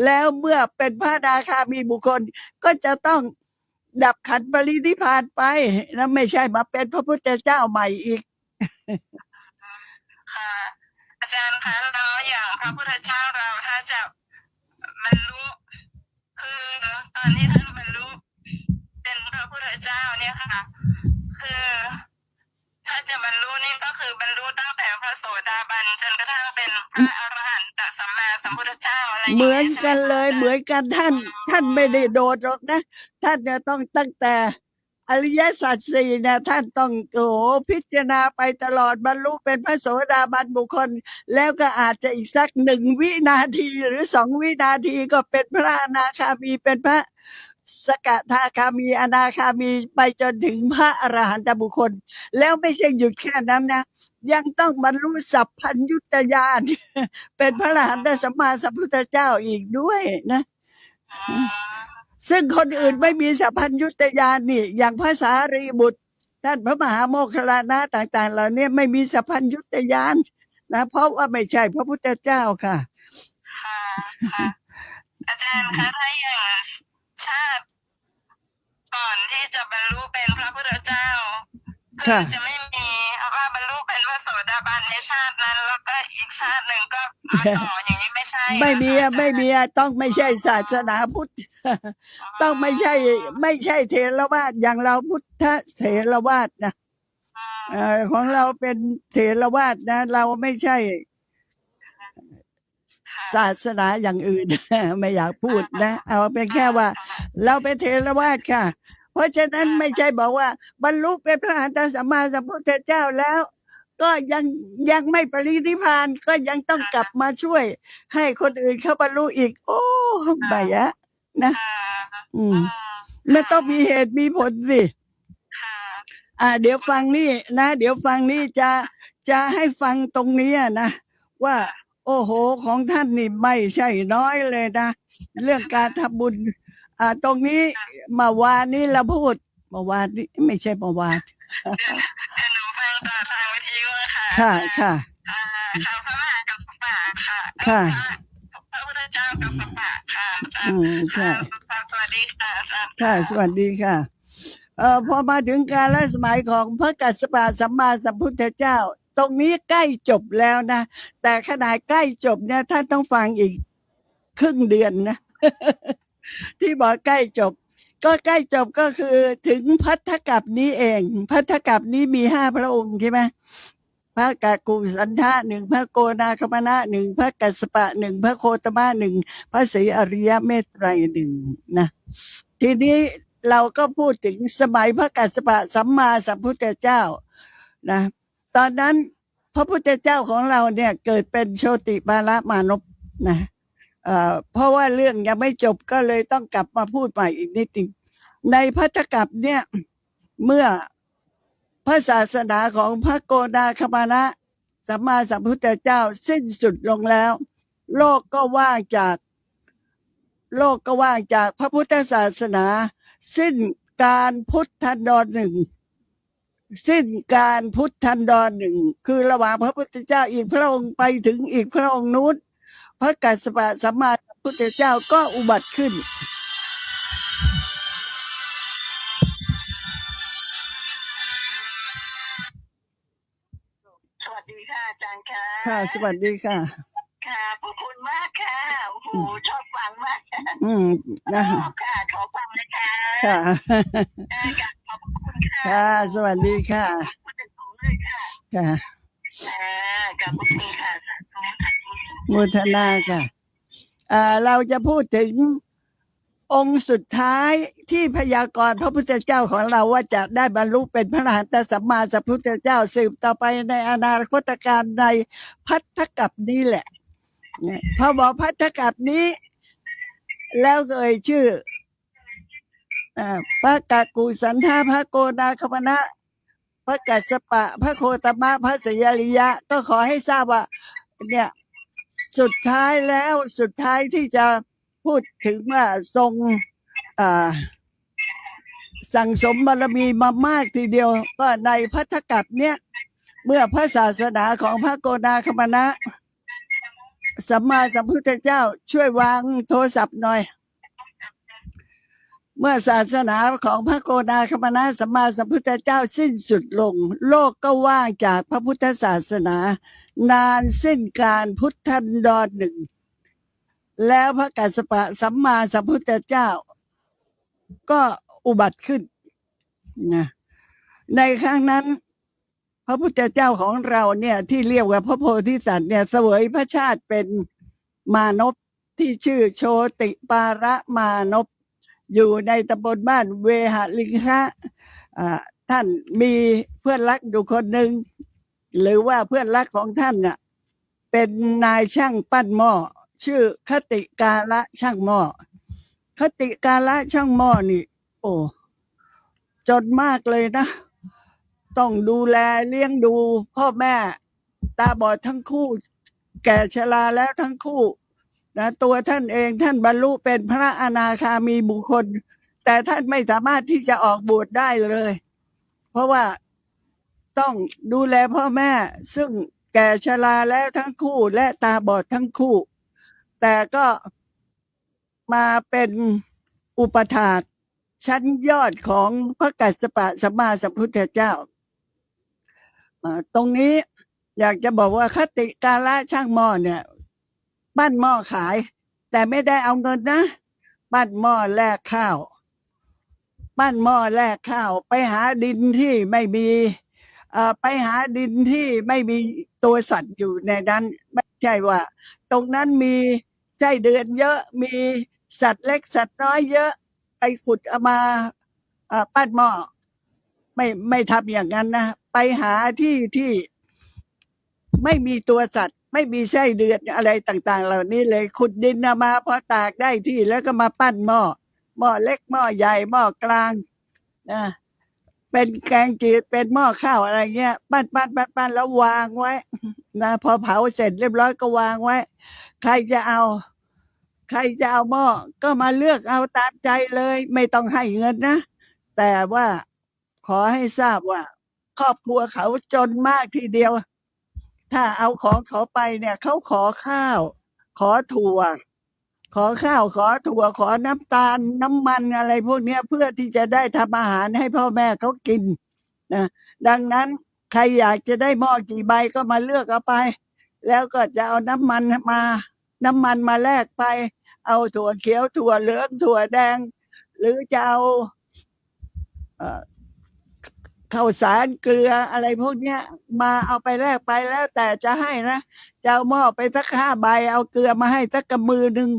แล้วเมื่อเป็นพระอนาคามีบุคคล ก็จะต้องดับขันธ์ปรินิพพานไปแล้วไม่ใช่มาเป็นพระพุทธเจ้าใหม่อีก ค่ะ อาจารย์คะแล้วอย่างพระพุทธเจ้าเราถ้าจะบรรลุคือตอนที่ท่านบรรลุเป็นพระพุทธเจ้าเนี่ยค่ะ คือถ้าจะบรรลุนี่ก็คือบรรลุตั้งแต่พระโสดาบันจนกระทั่งเป็นพระอรหันตสัมมาสัมพุทธเจ้าอะไรอย่าง เหมื เงี้ อน ยใช่ไหม กัน คะ เลยเหมือนกันท่านไม่ได้โดดหรอกนะ ท่านเนี่ยต้องตั้งแต่อริยสัจสี่เนี่ยท่านต้องพิจารณาไปตลอดบรรลุเป็นพระโสดาบันบุคคล แล้วก็อาจจะอีกสัก1 วินาทีหรือ2 วินาทีก็เป็นพระอนาคามีเป็นพระสกทาคามีอนาคามีไปจนถึงพระอรหันตบุคคล แล้วไม่ใช่หยุดแค่นั้นนะ ยังต้องบรรลุสัพพัญญุตญาณ เป็นพระอรหันตสัมมาสัมพุทธเจ้าอีกด้วยนะ อืม ซึ่งคนอื่นไม่มีสัพพัญญุตญาณนี่ อย่างพระสารีบุตรท่านพระมหาโมคคัลลานะต่างๆเหล่านี้ไม่มีสัพพัญญุตญาณนะเพราะว่าไม่ใช่พระพุทธเจ้าค่ะ ค่ะค่ะ อาจารย์คะถ้าอย่างชาติ ก่อนที่จะบรรลุเป็นพระพุทธเจ้า คือ ค่ะ จะไม่มีว่าบรรลุเป็นพระโสดาบันในชาตินั้น แล้วก็อีกชาติหนึ่งก็มาต่ออย่างนี้ไม่ใช่ ไม่มี เหรอคะ ไม่มีต้องไม่ใช่ศาสนาพุทธ ต้องไม่ใช่เถรวาทอย่างเราพุทธเถรวาทนะ อืม ของเราเป็นเถรวาทนะ เราไม่ใช่ศาสนาอย่างอื่น ไม่อยากพูดนะ เอาเป็นแค่ว่า เราเป็นเถรวาทค่ะ เพราะฉะนั้นไม่ใช่บอกว่า บรรลุเป็นพระอรหันตสัมมาสัมพุทธเจ้าแล้ว ก็ยังไม่ปรินิพพานก็ยังต้องกลับมาช่วย ให้คนอื่นเขาบรรลุอีก โอ้ใบะนะ ค่ะ อื อื ม ม ไม่ต้องมีเหตุมีผลสิ ค่ะ เดี๋ยวฟังนี่นะ เดี๋ยวฟังนี่จะให้ฟังตรงนี้นะ ว่า โอ้โหของท่านนี่ไม่ใช่น้อยเลยนะ เรื่องการทำบุญตรงนี้เมื่อวานนี้เราพูดเมื่อวานนี้ไม่ใช่เมื่อวาน เดี๋ยวหนูฟังต่อทางวิทยุค่ะ ค่ะค่ะ ค่ะพระมหากัสสปะค่ะ ค่ะ พระพุทธเจ้ากัสสปะค่ะอาจาร อื ย์ มใช่ สวัสดีค่ะอาจารย์ ค่ะ สวัสดีค่ะ พอมาถึงกาลสมัยของพระกัสสปะสัมมาสัมพุทธเจ้า ตรงนี้ใกล้จบแล้วนะ แต่ขนาดใกล้จบเนี่ยท่านต้องฟังอีกครึ่งเดือนนะ ที่บอกใกล้จบ ก็ใกล้จบก็คือถึงพัทธกัปนี้เอง พัทธกัปนี้มี5 พระองค์ใช่ไหมพระกากุสันทะ1 พระโกนาคมณะ1 พระกัสสปะ1 พระโคตมะ1 พระศรีอริยเมตไตร1นะ ทีนี้เราก็พูดถึงสมัยพระกัสสปะสัมมาสัมพุทธเจ้านะ ตอนนั้นพระพุทธเจ้าของเราเนี่ยเกิดเป็นโชติปาละมานพนะเพราะว่าเรื่องยังไม่จบก็เลยต้องกลับมาพูดใหม่อีกนิดนึงในพัทธกัปเนี่ยเมื่อพระศาสนาของพระโกนาคมณะสัมมาสัมพุทธเจ้าสิ้นสุดลงแล้ว โลกก็ว่างจากพระพุทธศาสนา สิ้นการพุทธันดร1คือระหว่างพระพุทธเจ้าอีกพระองค์ไปถึงอีกพระองค์นู้นพระกัสสปะสัมมาสัมพุทธเจ้าก็อุบัติขึ้น ดีค่ะอาจารย์ค่ะ ค่ะ สวัสดีค่ะ ค่ะขอบคุณมากค่ะโอ้โหชอบฟังมาก อืมนะ ชอบค่ะขอฟังเลยค่ะ ค่ะ ค่ะขอบคุณค่ะ ค่ะ สวัสดีค่ะ ขอบคุณเป็นของเลยค่ะ ค่ะ ขอบคุณค่ะสาธุสาธุ มุทนาค่ะเราจะพูดถึงองค์สุดท้ายที่พยากรณ์พระพุทธเจ้าของเราว่าจะได้บรรลุเป็นพระอรหันตสัมมาสัมพุทธเจ้าสืบต่อไปในอนาคตการในภัททกัปนี้แหละเนี่ยพอบอกภัททกัปนี้ แล้วเอ่ยชื่อพระกากุสันธาพระโกนาคมณะพระกัสสปะพระโคตมะพระสยริยะ ก็ขอให้ทราบว่าเนี่ยสุดท้ายแล้วสุดท้ายที่จะพูดถึงว่าทรงสั่งสมบารมีมามากทีเดียวก็ในภัททกัปเนี่ยเมื่อพระศาสนาของพระโกนาคมณะสัมมาสัมพุทธเจ้าช่วยวางโทรศัพท์หน่อยเมื่อศาสนาของพระโกนาคมณะสัมมาสัมพุทธเจ้าสิ้นสุดลงโลกก็ว่างจากพระพุทธศาสนานานสิ้นการพุทธันดรหนึ่งแล้วพระกัสสปะสัมมาสัมพุทธเจ้าก็อุบัติขึ้นนะในครั้งนั้นพระพุทธเจ้าของเราเนี่ยที่เรียกว่าพระโพธิสัตว์เนี่ยเสวยพระชาติเป็นมานพที่ชื่อโชติปาระมานพอยู่ในตำบลบ้านเวหลิงคะท่านมีเพื่อนรักอยู่คนหนึ่งหรือว่าเพื่อนรักของท่านน่ะเป็นนายช่างปั้นหม้อชื่อคติกาละช่างหม้อคติกาละช่างหม้อนี่โอ้จนมากเลยนะต้องดูแลเลี้ยงดูพ่อแม่ตาบอดทั้งคู่แก่ชราแล้วทั้งคู่นะตัวท่านเองท่านบรรลุเป็นพระอนาคามีบุคคลแต่ท่านไม่สามารถที่จะออกบวชได้เลยเพราะว่าต้องดูแลพ่อแม่ซึ่งแก่ชราแล้วทั้งคู่และตาบอดทั้งคู่แต่ก็มาเป็นอุปถากชั้นยอดของพระกัสสปะสัมมาสัมพุทธเจ้าตรงนี้อยากจะบอกว่าคติกาละช่างหม้อเนี่ยปั้นหม้อขายแต่ไม่ได้เอาเงินนะปั้นหม้อแลกข้าวปั้นหม้อแลกข้าวไปหาดินที่ไม่มีไปหาดินที่ไม่มีตัวสัตว์อยู่ในนั้นไม่ใช่ว่าตรงนั้นมีไส้เดือนเยอะมีสัตว์เล็กสัตว์น้อยเยอะไปขุดเอามาปั้นหม้อไม่ทำอย่างนั้นนะไปหาที่ไม่มีตัวสัตว์ไม่มีไส้เดือนอะไรต่างๆเหล่านี้เลยขุดดินมาพอตากได้ที่แล้วก็มาปั้นหม้อเล็กหม้อใหญ่หม้อกลางนะเป็นแกงจืดเป็นหม้อข้าวอะไรเงี้ยปั้นแล้ววางไว้นะพอเผาเสร็จเรียบร้อยก็วางไว้ใครจะเอาหม้อก็มาเลือกเอาตามใจเลยไม่ต้องให้เงินนะแต่ว่าขอให้ทราบว่าครอบครัวเขาจนมากทีเดียวถ้าเอาของเขาไปเนี่ยเขาขอข้าวขอถั่วขอข้าวขอถั่วขอน้ำตาลน้ำมันอะไรพวกนี้เพื่อที่จะได้ทำอาหารให้พ่อแม่เขากินนะดังนั้นใครอยากจะได้หม้อกี่ใบก็มาเลือกเอาไปแล้วก็จะเอาน้ำมันมาแลกไปเอาถั่วเขียวถั่วเหลืองถั่วแดงหรือจะเอาข้าวสารเกลืออะไรพวกเนี้ยมาเอาไปแลกไปแล้วแต่จะให้นะจะเอาหม้อไปสัก5 ใบเอาเกลือมาให้สักกำมือหนึ่ง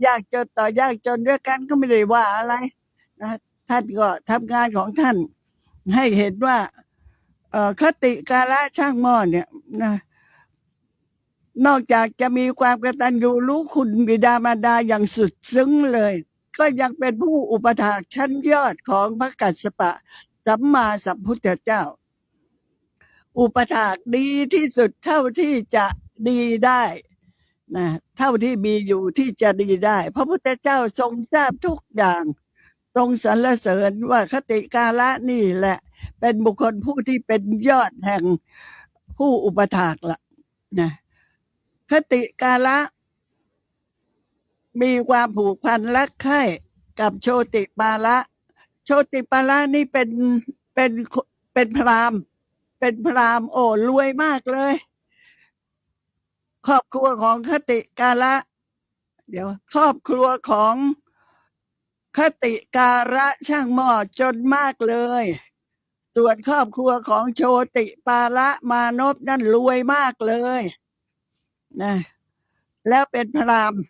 ยากจนต่อยากจนด้วยกันก็ไม่ได้ว่าอะไรนะท่านก็ทำงานของท่านให้เห็นว่าคติกาละช่างหม้อเนี่ยนะนอกจากจะมีความกตัญญูรู้คุณบิดามารดาอย่างสุดซึ้งเลยก็ยังเป็นผู้อุปถากชั้นยอดของพระกัสสปะสัมมาสัมพุทธเจ้าอุปถากดีที่สุดเท่าที่จะดีได้นะเท่าที่มีอยู่ที่จะดีได้พระพุทธเจ้าทรงทราบทุกอย่างทรงสรรเสริญว่าคติกาละนี่แหละเป็นบุคคลผู้ที่เป็นยอดแห่งผู้อุปถากละนะคติกาละมีความผูกพันรักใคร่กับโชติปาละโชติปาละนี่เป็นพราหมณ์โอ้รวยมากเลย ครอบครัวของคติกาละเดี๋ยวครอบครัวของคติการะช่างหม้อจนมากเลยส่วนครอบครัวของโชติปาละมานพนั่นรวยมากเลยนะแล้วเป็นพราหมณ์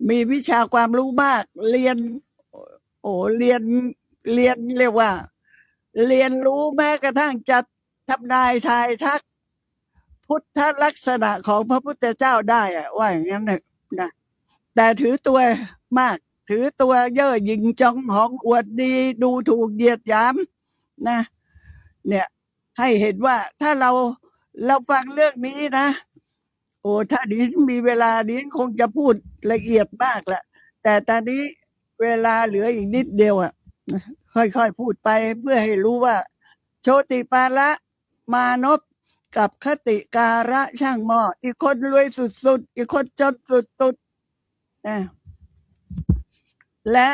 มีวิชาความรู้มากเรียนเรียนเรียกว่า เรียนรู้แม้กระทั่งจะทำนายทายทักพุทธลักษณะของพระพุทธเจ้าได้ว่าอย่างนั้นนะแต่ถือตัวมากถือตัวเย่อหยิ่งจองหองอวดดีดูถูกเหยียดหยามนะ เนี่ยให้เห็นว่าถ้าเราฟังเรื่องนี้นะถ้านี้มีเวลานี้คงจะพูดละเอียดมากแหละแต่ตอนนี้เวลาเหลืออีกนิดเดียวค่อยๆพูดไปเพื่อให้รู้ว่า โชติปาละมานพกับคติการะช่างหม้ออีกคนรวยสุดๆอีกคนจนสุดๆนะและ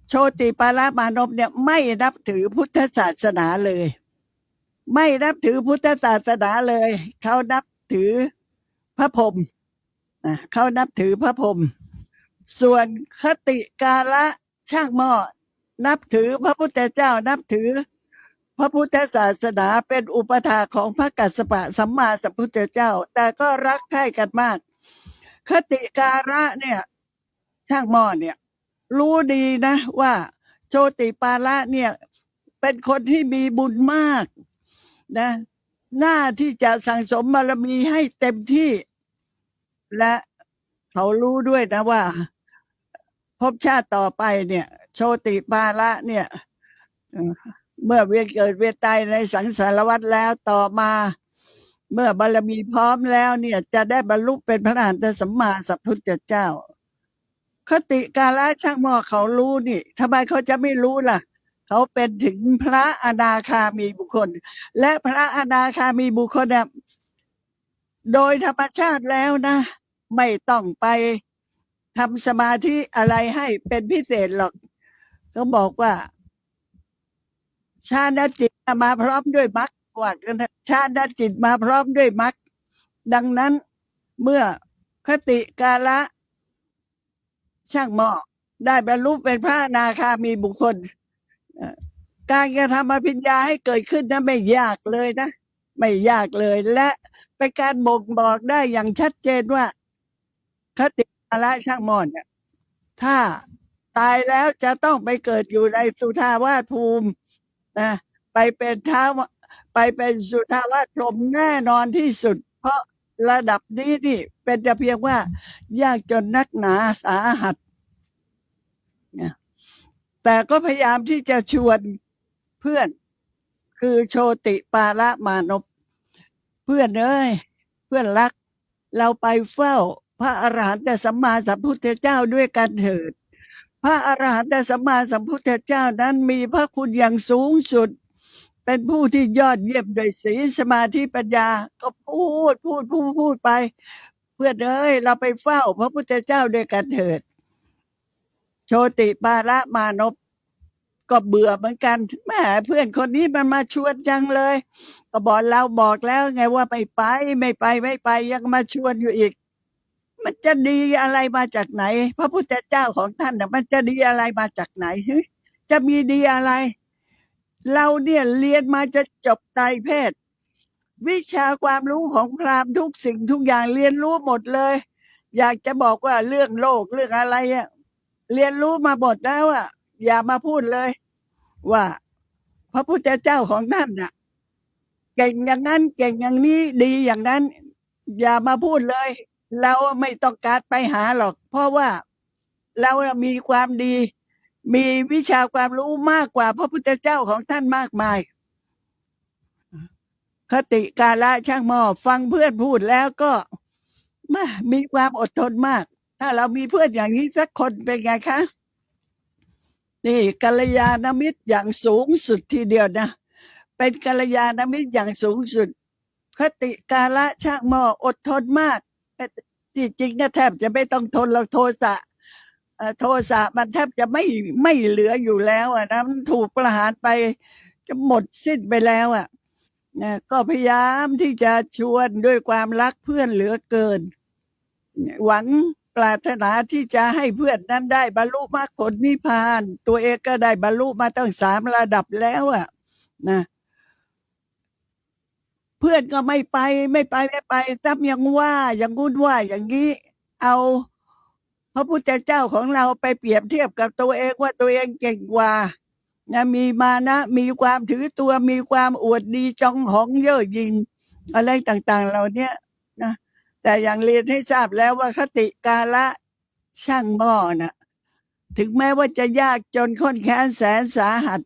โชติปาละมานพเนี่ยไม่นับถือพุทธศาสนาเลย ไม่นับถือพุทธศาสนาเลยเขานับถือพระพรหมเขานับถือพระพรหมส่วนคติกาละช่างหม้อนับถือพระพุทธเจ้านับถือพระพุทธศาสนาเป็นอุปถาของพระกัสสปะสัมมาสัมพุทธเจ้าแต่ก็รักใคร่กันมากคติการะเนี่ยช่างหม้อเนี่ยรู้ดีนะว่าโชติปาละเนี่ยเป็นคนที่มีบุญมากนะหน้าที่จะสั่งสมบารมีให้เต็มที่และเขารู้ด้วยนะว่าภพชาติต่อไปเนี่ยโชติปาละเนี่ยเมื่อเวียนเกิดเวียนตายในสังสารวัฏแล้วต่อมาเมื่อบารมีพร้อมแล้วเนี่ยจะได้บรรลุเป็นพระอรหันตสัมมาสัมพุทธเจ้าคติกาละช่างหม้อเขารู้นี่ทำไมเขาจะไม่รู้ล่ะเขาเป็นถึงพระอนาคามีบุคคลและพระอนาคามีบุคคลเนี่ยโดยธรรมชาติแล้วนะไม่ต้องไปทำสมาธิอะไรให้เป็นพิเศษหรอกเขาบอกว่าฌานจิตมาพร้อมด้วยมรรคว่าฌานจิตมาพร้อมด้วยมรรคดังนั้นเมื่อคติกาละช่างหม้อได้บรรลุเป็นพระอนาคามีบุคคลการกระทำอภิญญาให้เกิดขึ้นนะไม่ยากเลยนะไม่ยากเลยและเป็นการบ่งบอกได้อย่างชัดเจนว่าคติกาละช่างหม้อเนี่ยถ้าตายแล้วจะต้องไปเกิดอยู่ในสุทาวาสภูมินะไปเป็นสุทาวาสพรหมแน่นอนที่สุดเพราะระดับนี้นี่เป็นแต่เพียงว่ายากจนนักหนาสาหัสแต่ก็พยายามที่จะชวนเพื่อนคือโชติปาละมานพเพื่อนเอ้ยเพื่อนรักเราไปเฝ้าพระอรหันตสัมมาสัมพุทธเจ้าด้วยกันเถิดพระอรหันตสัมมาสัมพุทธเจ้านั้นมีพระคุณอย่างสูงสุดเป็นผู้ที่ยอดเยี่ยมโดยศีลสมาธิปัญญาก็พูดไปเพื่อนเอ้ยเราไปเฝ้าพระพุทธเจ้าด้วยกันเถิดโชติปาละมานพก็เบื่อเหมือนกันแหมเพื่อนคนนี้มันมาชวนจังเลยก็บอกแล้วไงว่าไม่ไปยังมาชวนอยู่อีกมันจะดีอะไรมาจากไหนพระพุทธเจ้าของท่านน่ะมันจะดีอะไรมาจากไหนจะมีดีอะไรเราเนี่ยเรียนมาจะจบไตรเพศวิชาความรู้ของพราหมณ์ทุกสิ่งทุกอย่างเรียนรู้หมดเลยอยากจะบอกว่าเรื่องโลกเรื่องอะไรเรียนรู้มาหมดแล้วอย่ามาพูดเลยว่าพระพุทธเจ้าของท่านน่ะเก่งอย่างนั้นเก่งอย่างนี้ดีอย่างนั้นอย่ามาพูดเลยเราไม่ต้องการไปหาหรอกเพราะว่าเรามีความดีมีวิชาความรู้มากกว่าพระพุทธเจ้าของท่านมากมายคติกาละช่างหม้อฟังเพื่อนพูดแล้วก็มีความอดทนมากถ้าเรามีเพื่อนอย่างนี้สักคนเป็นไงคะนี่กัลยาณมิตรอย่างสูงสุดทีเดียวนะเป็นกัลยาณมิตรอย่างสูงสุดคติกาละช่างหม้ออดทนมากที่จริงนะแทบจะไม่ต้องทนหรอกโทสะมันแทบจะไม่เหลืออยู่แล้วนะมันถูกประหารไปจะหมดสิ้นไปแล้ว นะก็พยายามที่จะชวนด้วยความรักเพื่อนเหลือเกิน หวังปรารถนาที่จะให้เพื่อนนั้นได้บรรลุมรรคผลนิพพาน ตัวเองก็ได้บรรลุมาตั้ง3 ระดับแล้วอะนะเพื่อนก็ไม่ไปซ้ำยังว่าอย่างงู้นว่าอย่างนี้ เอาพระพุทธเจ้าของเราไปเปรียบเทียบกับตัวเองว่าตัวเองเก่งกว่านะมีมานะมีความถือตัวมีความอวดดีจองหองเย่อหยิ่งอะไรต่างๆเหล่าเนี้ยนะแต่อย่างเรียนให้ทราบแล้วว่าคติกาละช่างหม้อนะถึงแม้ว่าจะยากจนข้นแค้นแสนสาหัส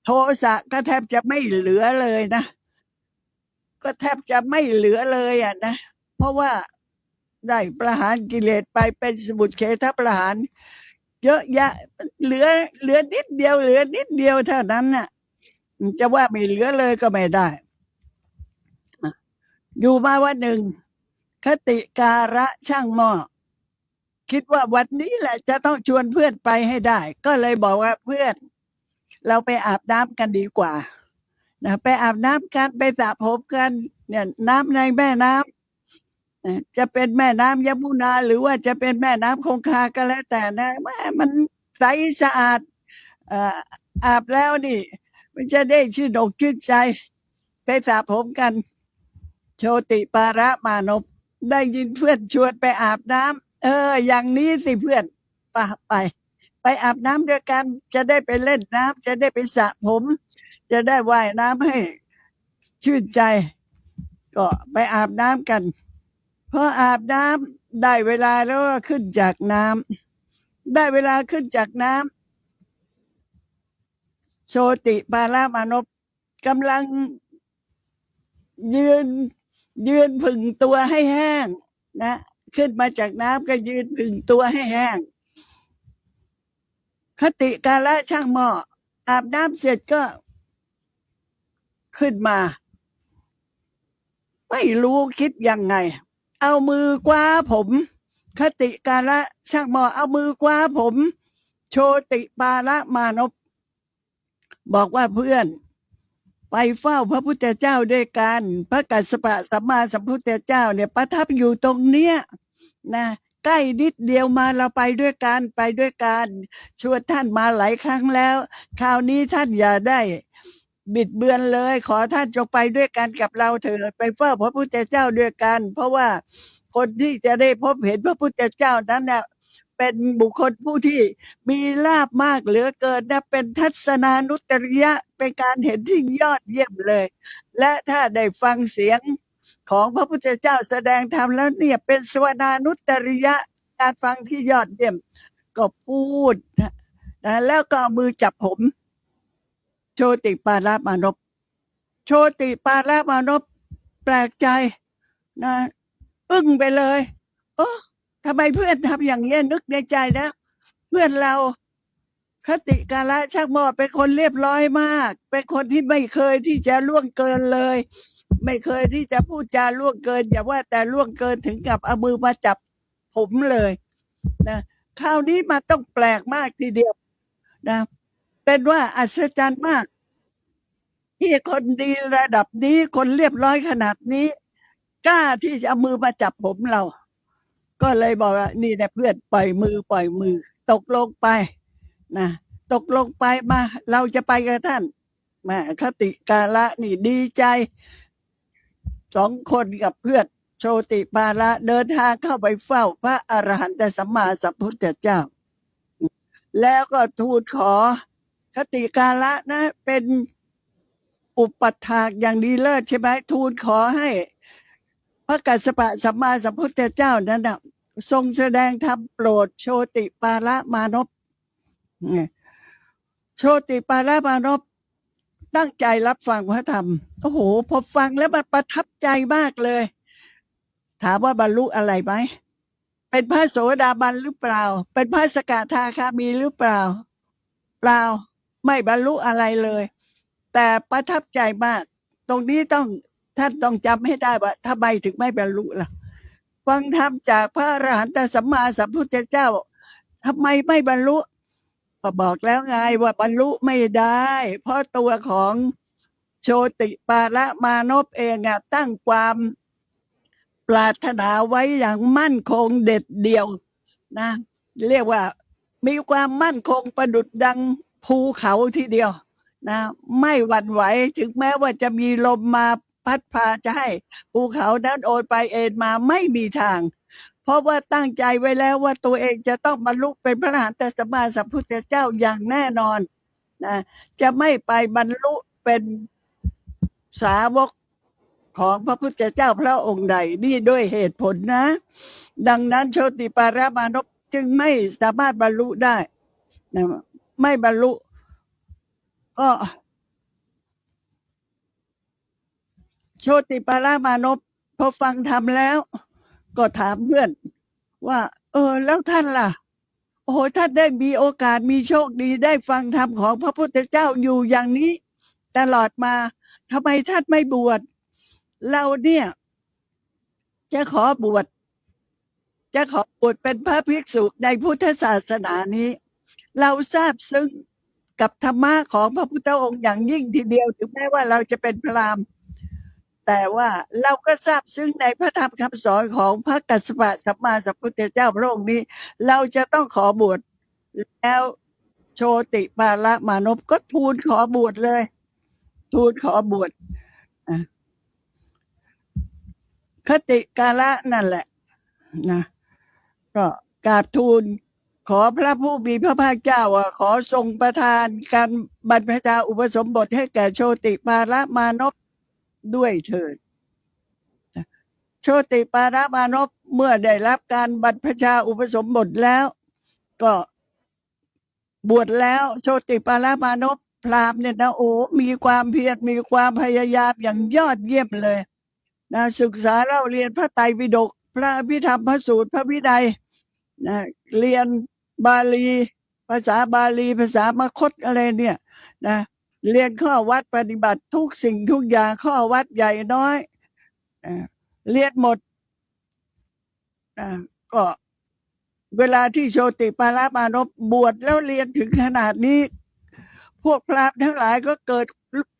โทสะก็แทบจะไม่เหลือเลยนะ ก็แทบจะไม่เหลือเลยอ่ะนะ เพราะว่าได้ประหารกิเลสไปเป็นสมุทเฉทประหาร เยอะแยะเหลือนิดเดียวเท่านั้นน่ะจะว่าไม่เหลือเลยก็ไม่ได้อยู่มาวันหนึ่ง คติการะช่างหม้อคิดว่าวันนี้แหละจะต้องชวนเพื่อนไปให้ได้ ก็เลยบอกว่าเพื่อน เราไปอาบน้ำกันดีกว่านะไปอาบน้ำกันไปสระผมกันเนี่ยน้ำในแม่น้ำจะเป็นแม่น้ำยมุนาหรือว่าจะเป็นแม่น้ำคงคาก็แล้วแต่นะแม่มันใสสะอาดอาบแล้วนี่มันจะได้ชื่นอกชื่นใจไปสระผมกัน โชติปาระมานพได้ยินเพื่อนชวนไปอาบน้ำอย่างนี้สิเพื่อนไปอาบน้ำด้วยกันจะได้ไปเล่นน้ำจะได้ไปสระผม จะได้ว่ายน้ำให้ชื่นใจ ก็ไปอาบน้ำกันพออาบน้ำได้เวลาแล้วก็ขึ้นจากน้ำได้เวลาขึ้นจากน้ำโชติปาระมานพกำลังยืนผึ่งตัวให้แห้งนะขึ้นมาจากน้ำก็ยืนผึ่งตัวให้แห้งคติกาละช่างหม้ออาบน้ำเสร็จก็ขึ้นมาไม่รู้คิดยังไงเอามือกว้าผมคติกาละช่างหม้อเอามือกว้าผมโชติปาละมานพบอกว่าเพื่อนไปเฝ้าพระพุทธเจ้าด้วยกันพระกัสสปะสัมมาสัมพุทธเจ้าเนี่ยประทับอยู่ตรงเนี้ยนะใกล้นิดเดียวมาเราไปด้วยกันชวนท่านมาหลายครั้งแล้วคราวนี้ท่านอย่าได้บิดเบือนเลยขอท่านจงไปด้วยกันกับเราเถิดไปเฝ้าพระพุทธเจ้าด้วยกันเพราะว่าคนที่จะได้พบเห็นพระพุทธเจ้านั้นเนี่ยเป็นบุคคลผู้ที่มีลาภมากเหลือเกินนะเป็นทัศนานุตริยะเป็นการเห็นที่ยอดเยี่ยมเลย และถ้าได้ฟังเสียงของพระพุทธเจ้าแสดงธรรมแล้วเนี่ยเป็นสวนานุตริยะการฟังที่ยอดเยี่ยมก็พูดนะแล้วก็เอามือจับผมโชติปาระมานพโชติปาระมานพแปลกใจนะอึ้งไปเลยโอ้ทำไมเพื่อนทำอย่างนี้นึกในใจนะเพื่อนเราคติกาละช่างหม้อเป็นคนเรียบร้อยมากเป็นคนที่ไม่เคยที่จะล่วงเกินเลยไม่เคยที่จะพูดจาล่วงเกินอย่าว่าแต่ล่วงเกินถึงกับเอามือมาจับผมเลยนะคราวนี้มาต้องแปลกมากทีเดียวนะเป็นว่าอัศจรรย์มากที่คนดีระดับนี้คนเรียบร้อยขนาดนี้กล้าที่จะเอามือมาจับผมเราก็เลยบอกว่านี่นะเพื่อนปล่อยมือตกลงไปนะตกลงไปมาเราจะไปกับท่านมาคติกาละนี่ดีใจ2 คนกับเพื่อนโชติปาละเดินทางเข้าไปเฝ้าพระอรหันตสัมมาสัมพุทธเจ้าแล้วก็ทูลขอคติกาละนะเป็นอุปถากอย่างดีเลิศใช่ไหมทูลขอให้พระกัสสปะสัมมาสัมพุทธเจ้านั้นนะทรงแสดงธรรมโปรดโชติปาละมานพโชติปาละมานพตั้งใจรับฟังพระธรรมโอ้โหพอฟังแล้วมันประทับใจมากเลยถามว่าบรรลุอะไรไหมเป็นพระโสดาบันหรือเปล่าเป็นพระสกทาคามีหรือเปล่าเปล่าไม่บรรลุอะไรเลยแต่ประทับใจมากตรงนี้ท่านต้องจำให้ได้ว่าทำไมถึงไม่บรรลุล่ะฟังธรรมจากพระอรหันตสัมมาสัมพุทธเจ้าทำไมไม่บรรลุก็บอกแล้วไงว่าบรรลุไม่ได้เพราะตัวของ โชติปาละมานพเองตั้งความปรารถนาไว้อย่างมั่นคงเด็ดเดี่ยวนะเรียกว่ามีความมั่นคงประดุจดังภูเขาทีเดียวนะไม่หวั่นไหวถึงแม้ว่าจะมีลมมาพัดพาจะให้ภูเขานั้นโอนไปเอ็นมาไม่มีทาง เพราะว่าตั้งใจไว้แล้วว่าตัวเองจะต้องบรรลุเป็นพระอรหันตสัมมาสัมพุทธเจ้าอย่างแน่นอนนะจะไม่ไปบรรลุเป็นสาวกของพระพุทธเจ้าพระองค์ใดนี่ด้วยเหตุผลนะ ดังนั้นโชติปารามานพจึงไม่สามารถบรรลุได้นะไม่บรรลุก็โชติปารามานพพอฟังธรรมแล้ว ก็ถามเพื่อนว่าแล้วท่านล่ะ โอ้โหท่านได้มีโอกาสมีโชคดีได้ฟังธรรมของพระพุทธเจ้าอยู่อย่างนี้ ตลอดมาทำไมท่านไม่บวชเราเนี่ยจะขอบวชเป็นพระภิกษุในพุทธศาสนานี้ เราทราบซึ้งกับธรรมะของพระพุทธองค์อย่างยิ่งทีเดียวถึงแม้ว่าเราจะเป็นพราหมณ์แต่ว่าเราก็ทราบซึ้งในพระธรรมคำสอนของพระกัสสปะสัมมาสัมพุทธเจ้าพระองค์นี้ เราจะต้องขอบวชแล้วโชติปาละมานพก็ทูลขอบวชเลย ทูลขอบวชคติกาละนั่นแหละนะก็กราบทูลขอพระผู้มีพระภาคเจ้าขอทรงประทานการบรรพชาอุปสมบทให้แก่โชติปาละมานพด้วยเถิดโชติปาละมานพเมื่อได้รับการบรรพชาอุปสมบทแล้วก็บวชแล้วโชติปาละมานพพราหมณ์เนี่ยนะมีความเพียรมีความพยายามอย่างยอดเยี่ยมเลยนะศึกษาเล่าเรียนพระไตรปิฎกพระอภิธรรมพระสูตรพระวินัยนะเรียนบาลีภาษาบาลีภาษามคธอะไรเนี่ยนะเรียนข้อวัดปฏิบัติทุกสิ่งทุกอย่างข้อวัดใหญ่น้อยเรียนหมดก็เวลาที่โชติปาละมานพบวชแล้วเรียนถึงขนาดนี้พวกพราหมณ์ทั้งหลายก็เกิด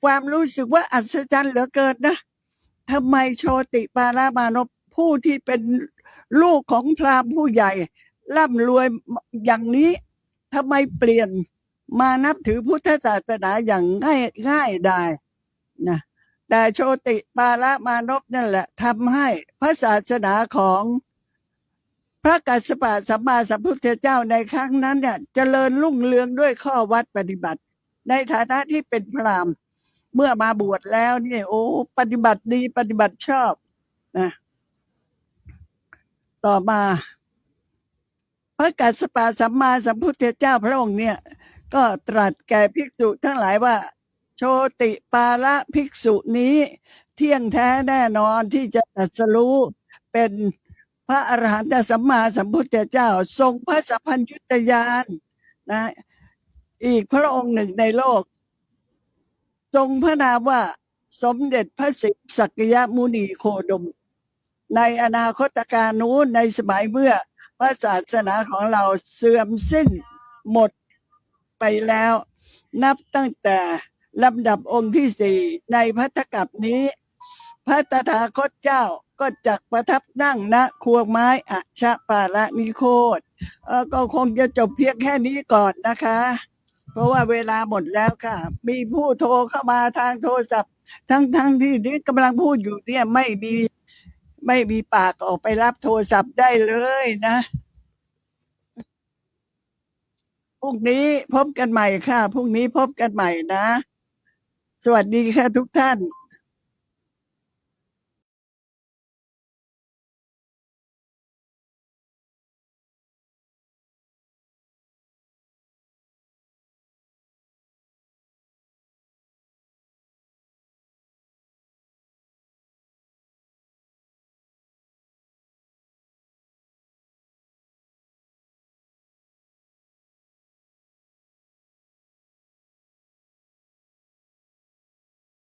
ความรู้สึกว่าอัศจรรย์เหลือเกินนะทำไมโชติปาละมานพผู้ที่เป็นลูกของพราหมณ์ผู้ใหญ่ร่ำรวยอย่างนี้ทำไมเปลี่ยนมานับถือพุทธศาสนาอย่างง่ายได้นะแต่โชติปาละมานพนั่นแหละทำให้พระศาสนาของพระกัสสปะสัมมาสัมพุทธเจ้าในครั้งนั้นเนี่ยเจริญรุ่งเรืองด้วยข้อวัดปฏิบัติในฐานะที่เป็นพราหมณ์เมื่อมาบวชแล้วนี่ปฏิบัติดีปฏิบัติชอบนะต่อมาพระกัสสปะสัมมาสัมพุทธเจ้าพระองค์เนี่ยก็ตรัสแก่ภิกษุทั้งหลายว่าโชติปาละภิกษุนี้เที่ยงแท้แน่นอนที่จะตรัสรู้เป็นพระอรหันตสัมมาสัมพุทธเจ้าทรงพระสัพพัญญุตญาณนะอีกพระองค์หนึ่งในโลกทรงพระนามว่าสมเด็จพระศรีสักยมุนีโคดมในอนาคตการนู้นในสมัยเมื่อพระศาสนาของเราเสื่อมสิ้นหมดไปแล้วนับตั้งแต่ลำดับองค์ที่สี่ในภัตตกัปนี้พระตถาคตเจ้าก็จักประทับนั่งณควงไม้อัชปาละนิโคตก็คงจะจบเพียงแค่นี้ก่อนนะคะเพราะว่าเวลาหมดแล้วค่ะมีผู้โทรเข้ามาทางโทรศัพท์ทั้งที่นี่กำลังพูดอยู่เนี่ยไม่มีปากออกไปรับโทรศัพท์ได้เลยนะพรุ่งนี้พบกันใหม่ค่ะพรุ่งนี้พบกันใหม่นะสวัสดีค่ะทุกท่าน